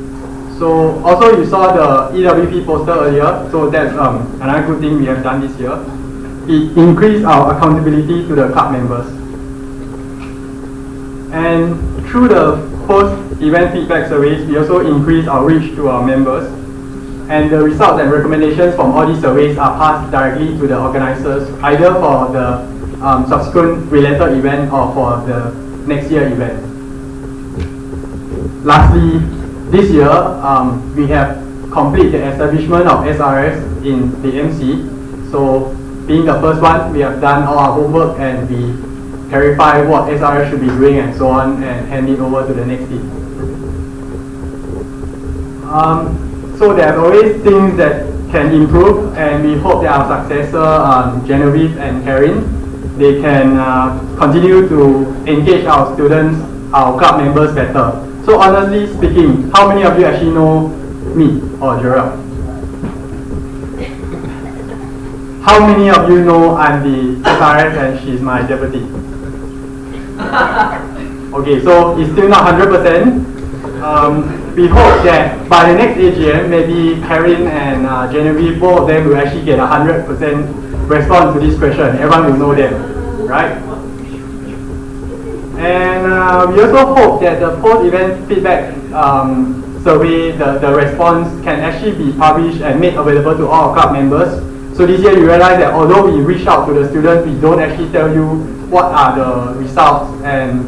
So also you saw the EWP poster earlier. So that's another good thing we have done this year. It increased our accountability to the club members. And through the post-event feedback surveys, we also increased our reach to our members. And the results and recommendations from all these surveys are passed directly to the organizers, either for the subsequent related event or for the next year event. Lastly, this year, we have completed the establishment of SRS in the MC. So, being the first one, we have done all our homework and we clarify what SRS should be doing and so on and hand it over to the next team. So there's always things that can improve, and we hope that our successor, Genevieve and Karen, they can continue to engage our students, our club members better. So honestly speaking, how many of you actually know me or Gerald? How many of you know I'm the SRS and she's my deputy? Okay, so it's still not 100%. We hope that by the next AGM, maybe Karen and Genevieve, both of them will actually get 100% response to this question. Everyone will know them, right? And we also hope that the post-event feedback survey, the response can actually be published and made available to all our club members. So this year you realize that although we reach out to the students, we don't actually tell you what are the results, and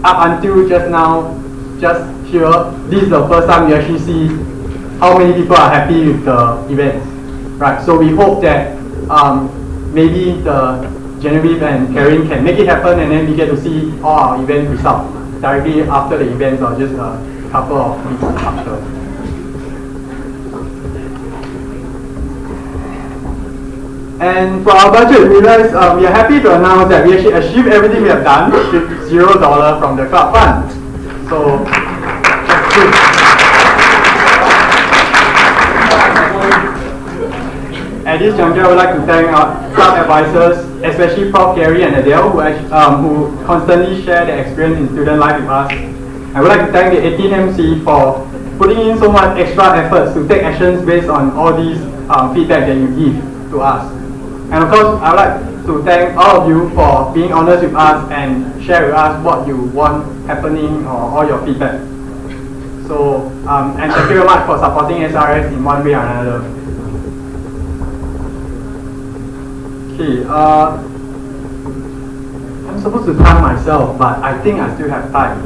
up until just now, just here, this is the first time you actually see how many people are happy with the event, right? So we hope that maybe the Genevieve and Karen can make it happen, and then we get to see all our event results directly after the events or just a couple of weeks after. And for our budget, we guys, we are happy to announce that we actually achieved everything we have done with $0 from the club fund. So, that's good. At this juncture, I would like to thank our club advisors, especially Prof. Gary and Adele, who constantly share their experience in student life with us. I would like to thank the 18MC for putting in so much extra efforts to take actions based on all these feedback that you give to us. And of course, I would like to thank all of you for being honest with us and share with us what you want happening or all your feedback. So, and thank you very much for supporting SRS in one way or another. Okay, I'm supposed to time myself, but I think I still have time.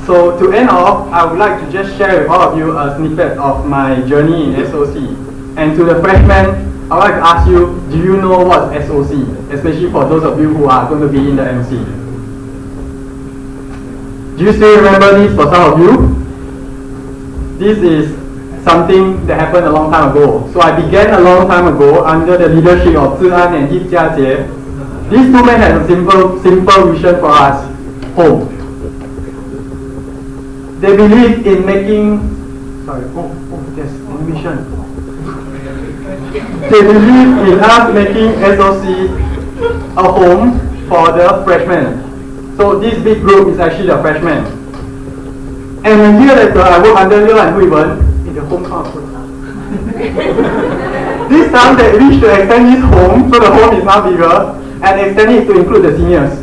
So to end off, I would like to just share with all of you a snippet of my journey in SOC. And to the freshmen, I would like to ask you, do you know what's SOC? Especially for those of you who are going to be in the MC. Do you still remember this for some of you? This is something that happened a long time ago. So I began a long time ago under the leadership of Zi An and Yip Jia Jie. These two men had a simple vision for us: home. They believe in making, there's animation. They believe in us making SOC a home for the freshmen. So this big group is actually the freshmen. And a year later, I work under Leo and Hui Wen in the home council. This time they reached to extend this home, so the home is now bigger, and extending it to include the seniors.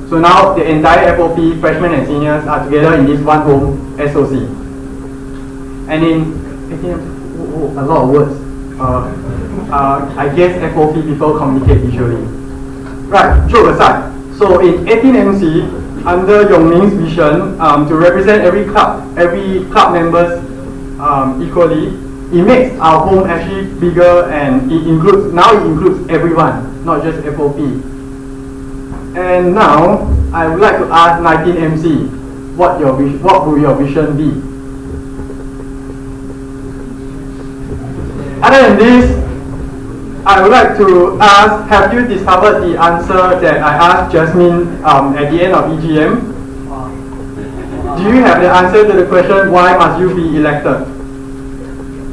So now the entire FOP, freshmen and seniors, are together in this one home SOC. And in a lot of words. I guess FOP people communicate visually. Right, joke aside. So in 18MC, under Yongming's vision to represent every club members equally, it makes our home actually bigger, and it includes everyone, not just FOP. And now I would like to ask 19MC, what will your vision be? Other than this, I would like to ask, have you discovered the answer that I asked Jasmine at the end of EGM? Do you have the answer to the question, why must you be elected?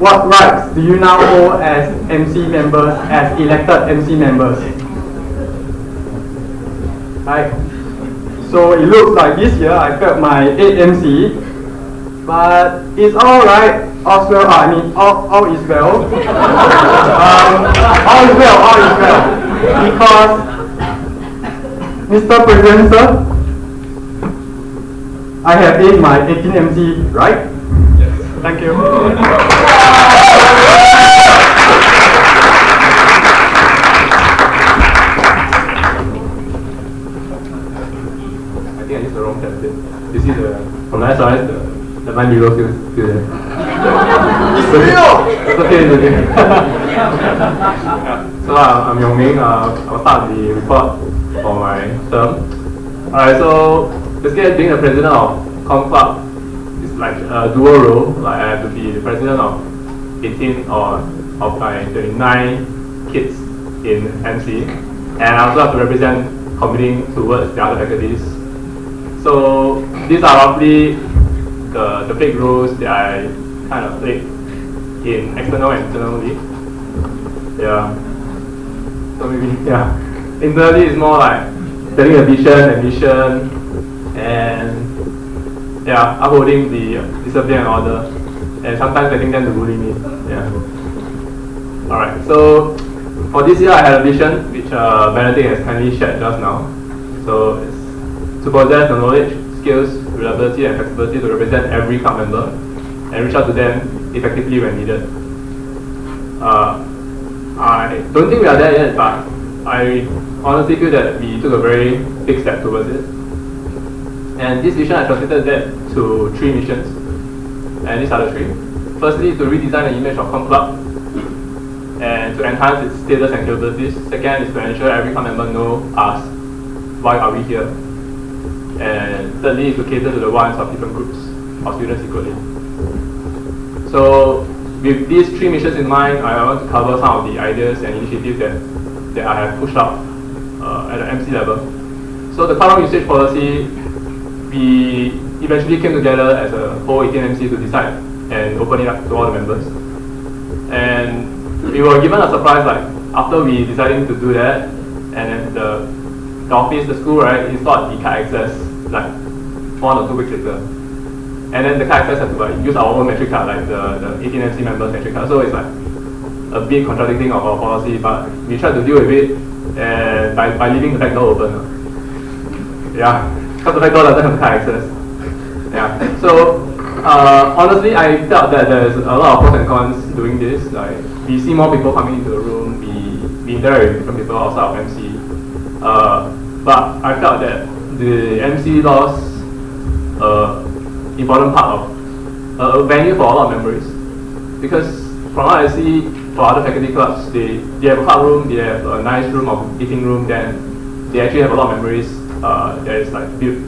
What rights do you now hold as MC members, as elected MC members? Right. So it looks like this year I failed my 8 MC, but it's alright. All's well. I mean, all is well. All is well. All is well. Because, Mr. President, sir, I have in my 18 MC, right? Yes. Thank you. I think I used the wrong template. You see from the SRS, the line below still there. It's okay, it's okay. So I'm Yong Ming. I'll start the report for my term. Alright, so basically being the president of Comm Club is like a dual role. Like I have to be the president of 18 or of my 29 kids in MC, and I also have to represent committing towards the other faculties. So these are roughly the big roles that I kind of played in external and internally. Yeah. So maybe internally it's more like setting a vision and mission, and upholding the discipline and order, and sometimes getting them to bully me. Yeah. Alright, so for this year I had a vision which Benedict has kindly shared just now. So it's to possess the knowledge, skills, reliability and flexibility to represent every club member and reach out to them effectively when needed. I don't think we are there yet, but I honestly feel that we took a very big step towards it. And this vision, I translated that to 3 missions, and these are the 3. Firstly, to redesign the image of Comm Club and to enhance its status and capabilities. Second is to ensure every club member knows us, why are we here. And thirdly is to cater to the wants of different groups of students equally. So with these 3 missions in mind, I want to cover some of the ideas and initiatives that I have pushed out at the MC level. So the club usage policy, we eventually came together as a whole 18 MC to decide and open it up to all the members. And we were given a surprise, like after we decided to do that, and then the office, the school, right, installed the card access like 1 or 2 weeks later. And then the card access had to use our own metric card, like the 18 MC members metric card. So it's like a big contradicting of our policy, but we tried to deal with it and by leaving the back door open. Yeah, because the back door doesn't have the card access. Yeah, so honestly, I felt that there's a lot of pros and cons doing this. Like we see more people coming into the room, we interact with different people outside of MC. But I felt that the MC lost important part of a venue for a lot of memories, because from what I see for other faculty clubs, they have a club room, they have a nice room of eating room, then they actually have a lot of memories that is like built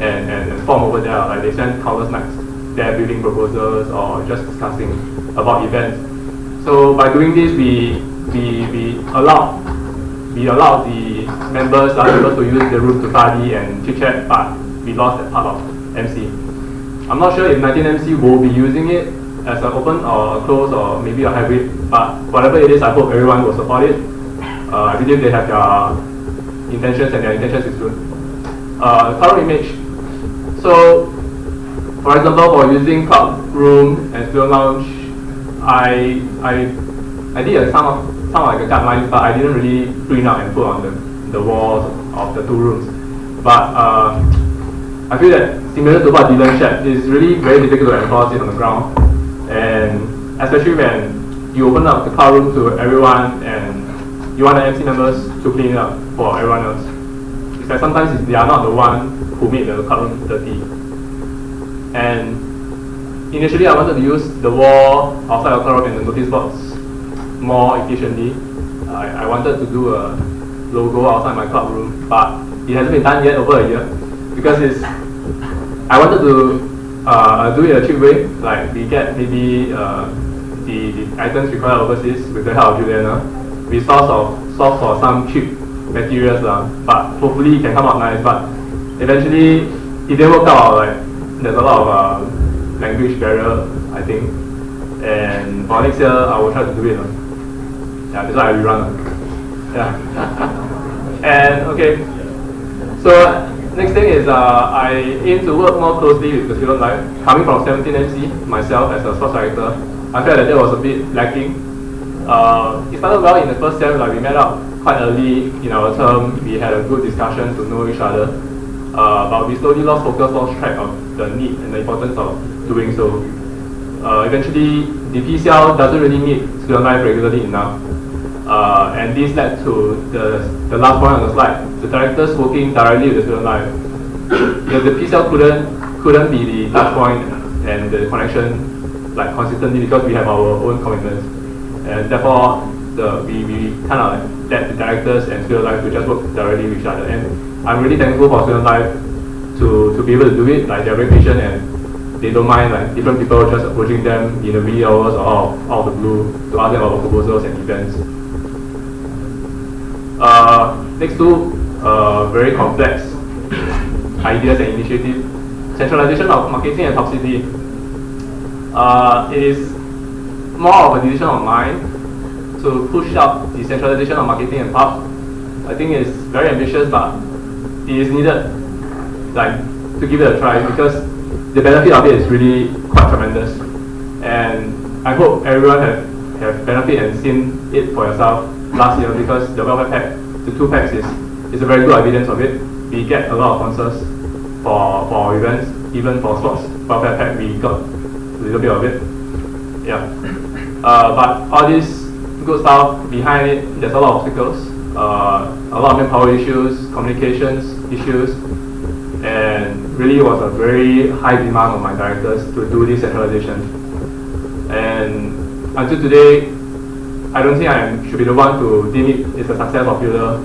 and formed over there. Like they spend countless nights there building proposals or just discussing about events. So by doing this, we allow the members, to use the room to study and chit chat, but we lost that part of MC. I'm not sure if 19MC will be using it as an open or a closed or maybe a hybrid, but whatever it is, I hope everyone will support it. I believe they have their intentions and their intentions is good. Club image. So, for example, for using club room and student lounge, I did some like a guideline, but I didn't really print out and put on the walls of the 2 rooms. But I feel that similar to what Dylan shared, it's really very difficult to enforce it on the ground, and especially when you open up the club room to everyone and you want the MC members to clean it up for everyone else. It's like sometimes they are not the one who made the club room dirty. And initially I wanted to use the wall outside the club room and the notice boards more efficiently. I wanted to do a logo outside my club room, but it hasn't been done yet over a year because it's I wanted to do it a cheap way, like we get maybe the items required overseas with the help of Juliana. We source for some cheap materials, but hopefully it can come out nice. But eventually, it didn't work out. Like there's a lot of language barrier, I think. And for next year, I will try to do it. Yeah, that's why I rerun. Yeah. And okay, so next thing is I aim to work more closely with the student life. Coming from 17MC, myself as a sports director, I felt that was a bit lacking. It started well in the first sem, like we met up quite early in our term. We had a good discussion to know each other. But we slowly lost track of the need and the importance of doing so. Eventually, the PCL doesn't really meet student life regularly enough. And this led to the last point on the slide, the directors working directly with the student life. The PCL couldn't be the touch point and the connection like consistently because we have our own commitments. And therefore, we kind of let the directors and student life to just work directly with each other. And I'm really thankful for student life to be able to do it. Like they're very patient and they don't mind like different people just approaching them in the wee hours or out of the blue to ask them about proposals and events. Next two very complex ideas and initiatives. Centralization of marketing and publicity. It is more of a decision of mine to push up the centralization of marketing and pub. I think it's very ambitious, but it is needed, like, to give it a try because the benefit of it is really quite tremendous. And I hope everyone have benefit and seen it for yourself last year because the welfare pack, the 2 packs is a very good evidence of it. We get a lot of sponsors for our events, even for sports welfare pack we got a little bit of it. Yeah. But all this good stuff behind it, there's a lot of obstacles, a lot of manpower issues, communications issues, and really was a very high demand on my directors to do this centralization. And until today, I don't think I should be the one to deem it as a success or failure.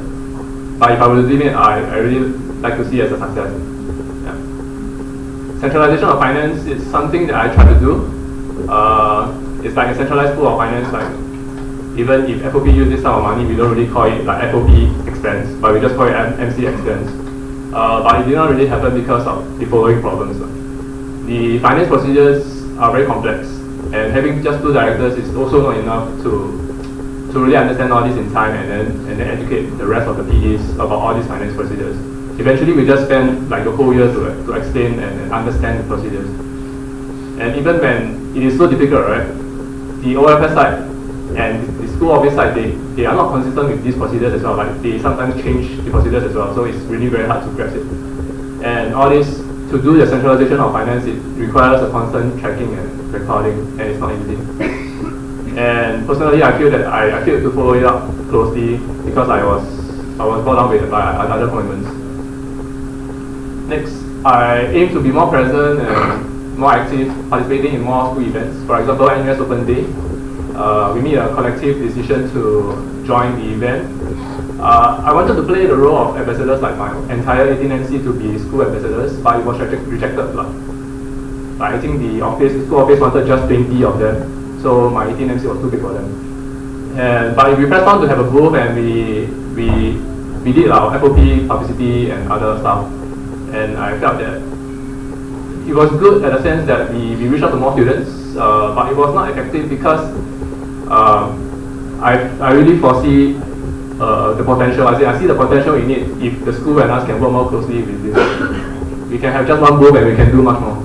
But if I were to deem it, I really like to see it as a success. Yeah. Centralization of finance is something that I try to do. It's like a centralized pool of finance. Like even if FOP use this sum of money, we don't really call it like FOP expense, but we just call it MC expense. But it did not really happen because of the following problems. The finance procedures are very complex, and having just 2 directors is also not enough to really understand all this in time and then educate the rest of the PDs about all these finance procedures. Eventually, we just spend like the whole year to explain and understand the procedures. And even when it is so difficult, right? The OFS side and the school office side, they are not consistent with these procedures as well. Like they sometimes change the procedures as well, so it's really very hard to grasp it. And all this, to do the centralization of finance, it requires a constant tracking and recording, and it's not easy. And personally, I feel that I failed to follow it up closely because I was brought down with by other commitments. Next, I aim to be more present and more active, participating in more school events. For example, NUS Open Day. We made a collective decision to join the event. I wanted to play the role of ambassadors, like my entire 18MC to be school ambassadors, but it was rejected. Like, I think the school office wanted just 20 of them. So my 18MC was too big for them. But we pressed on to have a booth, and we did our FOP publicity and other stuff. And I felt that it was good in the sense that we reached out to more students, but it was not effective because I really foresee the potential. I see the potential in it if the school and us can work more closely with this. We can have just one booth and we can do much more.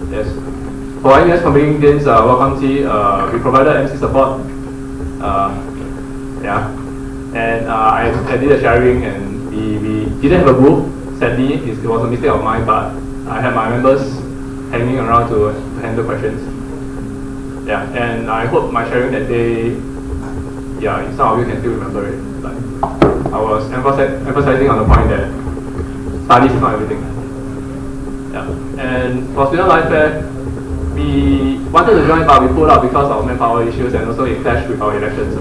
Yes. For NUS Competing Games Welcome Tea, we provided MC support. Yeah. And I did a sharing, and we didn't have a booth. Sadly, it was a mistake of mine, but I had my members hanging around to handle questions. Yeah, and I hope my sharing that day, yeah, some of you can still remember it. Like, I was emphasizing on the point that studies is not everything. Yeah, and for student life fair, we wanted to join, but we pulled out because of manpower issues, and also it clashed with our elections.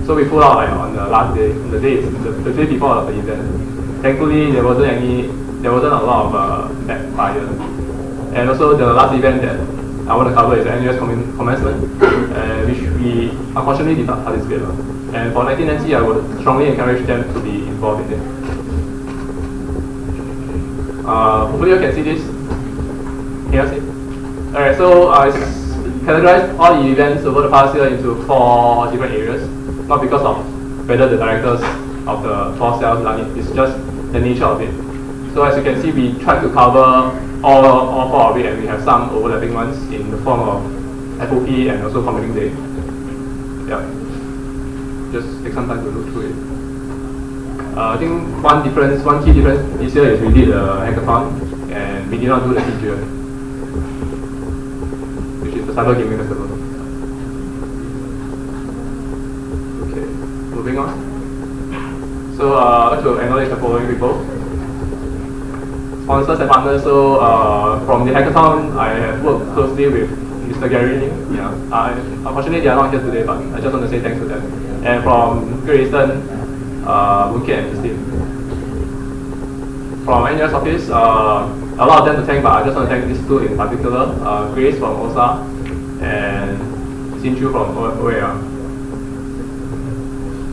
So we pulled out like on the last day, the day before the event. Thankfully, there wasn't a lot of backfire. And also the last event that I want to cover is the NUS commencement, which we unfortunately did not participate on. And for 19MC, I would strongly encourage them to be involved in it. Hopefully you can see this. Can you see? Alright, so I categorized all the events over the past year into 4 different areas. Not because of whether the directors of the 4 cells run it, it's just the nature of it. So as you can see, we tried to cover all 4 of it, and we have some overlapping ones in the form of FOP and also Computing Day. Yeah. Just take some time to look through it. I think one key difference this year is we did a hackathon and we did not do the feature, which is the Cyber Gaming Festival. Okay, moving on. So I'd like to acknowledge the following people. Sponsors and partners. So from the hackathon, I have worked closely with Mr. Gary Ling. Yeah, unfortunately they are not here today, but I just want to say thanks to them. And from Great Eastern, Mooncake and Christine. From NUS office, a lot of them to thank, but I just want to thank these 2 in particular. Grace from OSA and Sinchu from OER.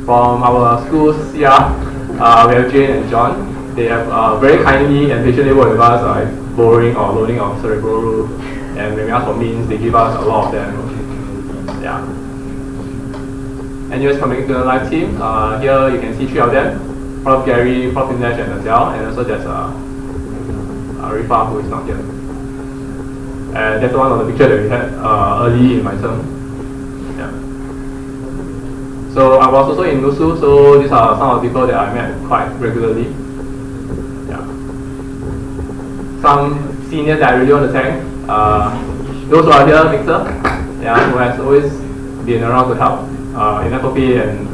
From our schools, we have Jane and John. They have very kindly and patiently worked with us, like borrowing or loading of Cerebro, and when we ask for means, they give us a lot of them. Yeah. NUS Computing Live team. Here you can see 3 of them: Prof. Gary, Prof. Dinesh, and Azelle, and also there's Rifa, who is not here. And that's one of the pictures that we had early in my term. Yeah. So I was also in NUSU, so these are some of the people that I met quite regularly. Yeah. Some seniors that I really want to thank. Those who are here, Victor, yeah, who has always been around to help in FOP, and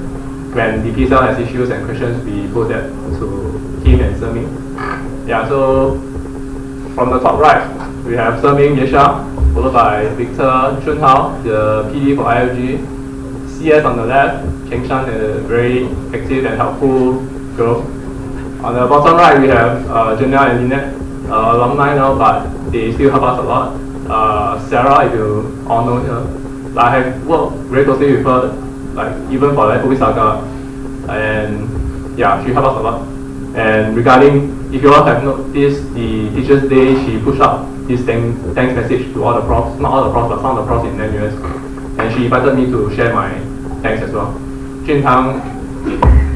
when the PSL has issues and questions, we put that to him and Serming. Yeah, so from the top right, we have Serming Yesha, followed by Victor Chunhao, the PD for IOG. CS on the left, Cheng Shan, a very active and helpful girl. On the bottom right, we have Janelle and Lynette, alumni now, but they still help us a lot. Sarah, if you all know her, I have worked very closely with her, like even for the FOP Saga, and yeah, she helped us a lot. And regarding, if you all have noticed, the Teachers' Day, she pushed up this thanks message to all the profs, not all the profs, but some of the profs in NUS, and she invited me to share my thanks as well. Jun Tang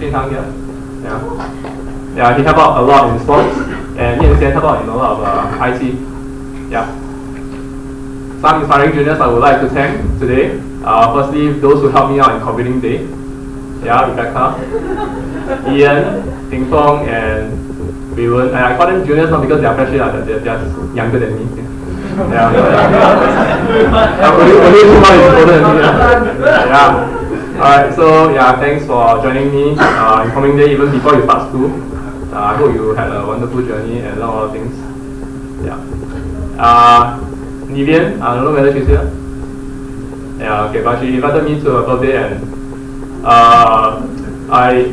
here, yeah, he helped out a lot in sports, and Yan Xian helped out in a lot of IT. Yeah. Some inspiring juniors I would like to thank today. Firstly, those who helped me out in Computing Day. Yeah, Rebecca, Ian, Ting Fong, and Wei-Wen. And I call them juniors not because they are freshly, they're just younger than me. Yeah. Only 2 months older than me. Yeah. Alright, so yeah, thanks for joining me in Computing Day even before you start school. I hope you had a wonderful journey and learned a lot of things. Yeah. Nivian, I don't know whether she's here. Yeah, okay, but she invited me to her birthday, and I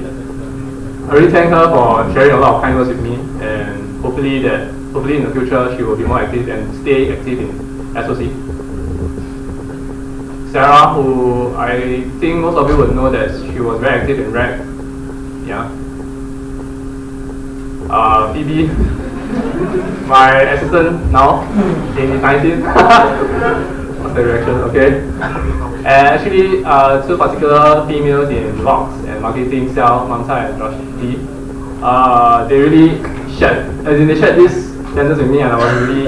really thank her for sharing a lot of kind words with me, and hopefully in the future she will be more active and stay active in SOC. Sarah, who I think most of you would know that she was very active in RAG. Yeah. Phoebe, my assistant now in 19. What's the reaction? Okay. And actually, 2 particular females in Vox and marketing, Xiao, Mamtai, and Josh D. They really shared this sentence with me, and I was really,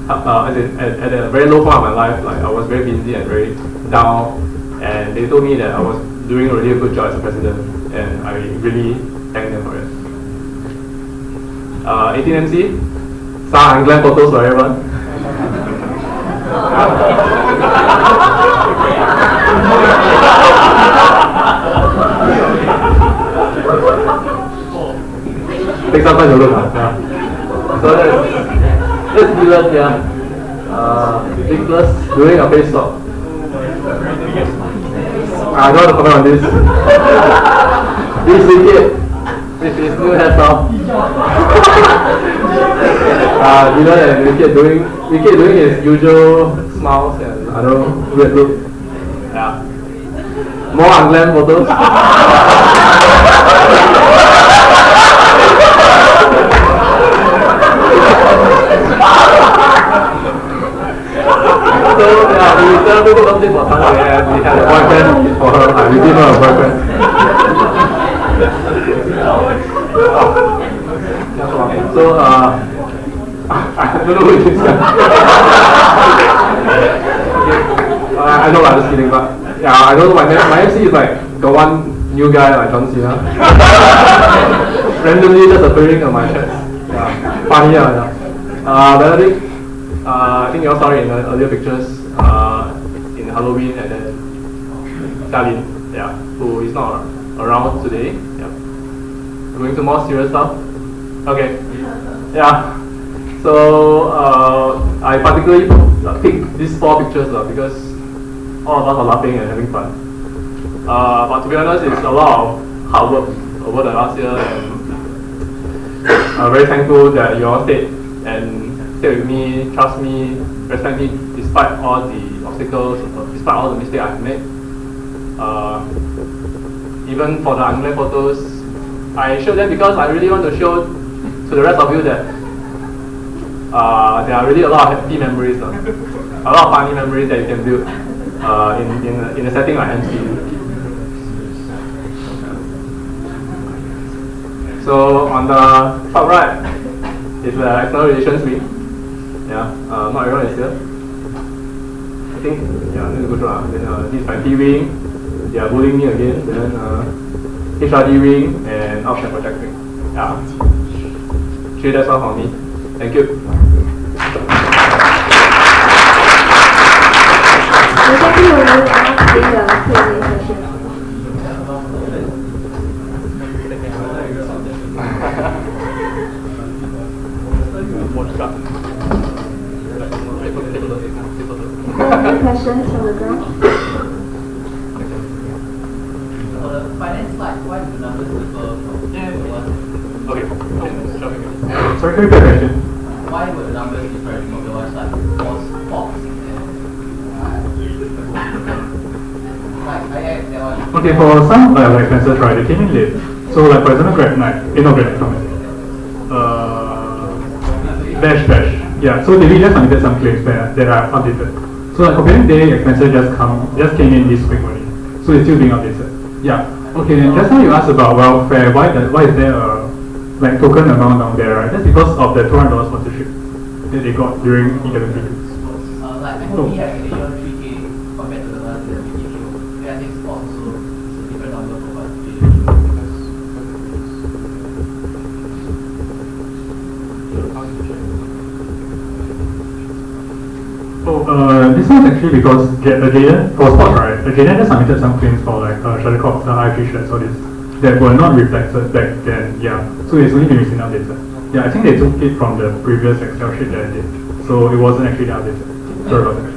at a very low point of my life, like I was very busy and very down, and they told me that I was doing a really good job as a president, and I really thank them for it. 18MC, some unglam photos for everyone. Take some time to look. So let's do that here. Big Plus doing a face swap. I don't want to comment on this. This is it. with his new hairstyle. You know that we keep doing his usual smiles and I don't know, weird look. Yeah. More unglam photos. So yeah, we celebrated birthday for Tang Wei and we had a boyfriend for her. We gave her a boyfriend. So I don't know who it is. I know, I'm just kidding, but yeah, I don't know. My MC is like got one new guy like John Cena, randomly just appearing on my chest. Yeah, funny, yeah. Benedict, I think you all saw it in the earlier pictures in Halloween, and then Stalin, yeah, who is not around today. Yeah. Going to more serious stuff. Okay. Yeah. So I particularly picked these 4 pictures because all of us are laughing and having fun. But to be honest, it's a lot of hard work over the last year, and I'm very thankful that you all stayed with me, trust me, respect me despite all the obstacles, despite all the mistakes I've made. Even for the unglam photos, I showed them because I really want to show to the rest of you that there are really a lot of happy memories, a lot of funny memories that you can build in a setting like MC. So on the top right is the external relations wing. Yeah, not everyone is here. I think, yeah, this is a good one. Then this is my P wing. They are bullying me again. Then HRD wing and offshore project wing. Yeah. Actually, that's all from me. Thank you. Thank you for doing the Q&A session. Any questions from the ground? For the finance slide, why do the numbers differ from the one? Okay. Sorry, can you repeat the question? Why were the numbers different from the one slide? Was Fox Okay, for some like expenses, right, they came in late. So like for example, Grab Night, not Grab Bash. Yeah, so they just submitted some claims that are updated. So like for day expenses just came in this week only. So it's still being updated. Yeah. Okay, and just now you asked about welfare, why is there a like token amount down there, right? That's because of the $200 sponsorship that they got during E11 videos. like FOP has an additional 3K compared to the ones that we give you. And I think sports also is a different number for what we give you. This one's actually because Jaden, for sports, right? Jaden just submitted some claims for like shuttlecock, IFG shirts, all this that were not reflected back then. Yeah, so it's only been recently updated. Yeah, I think they took it from the previous Excel sheet that I did, so it wasn't actually updated. Sorry about that.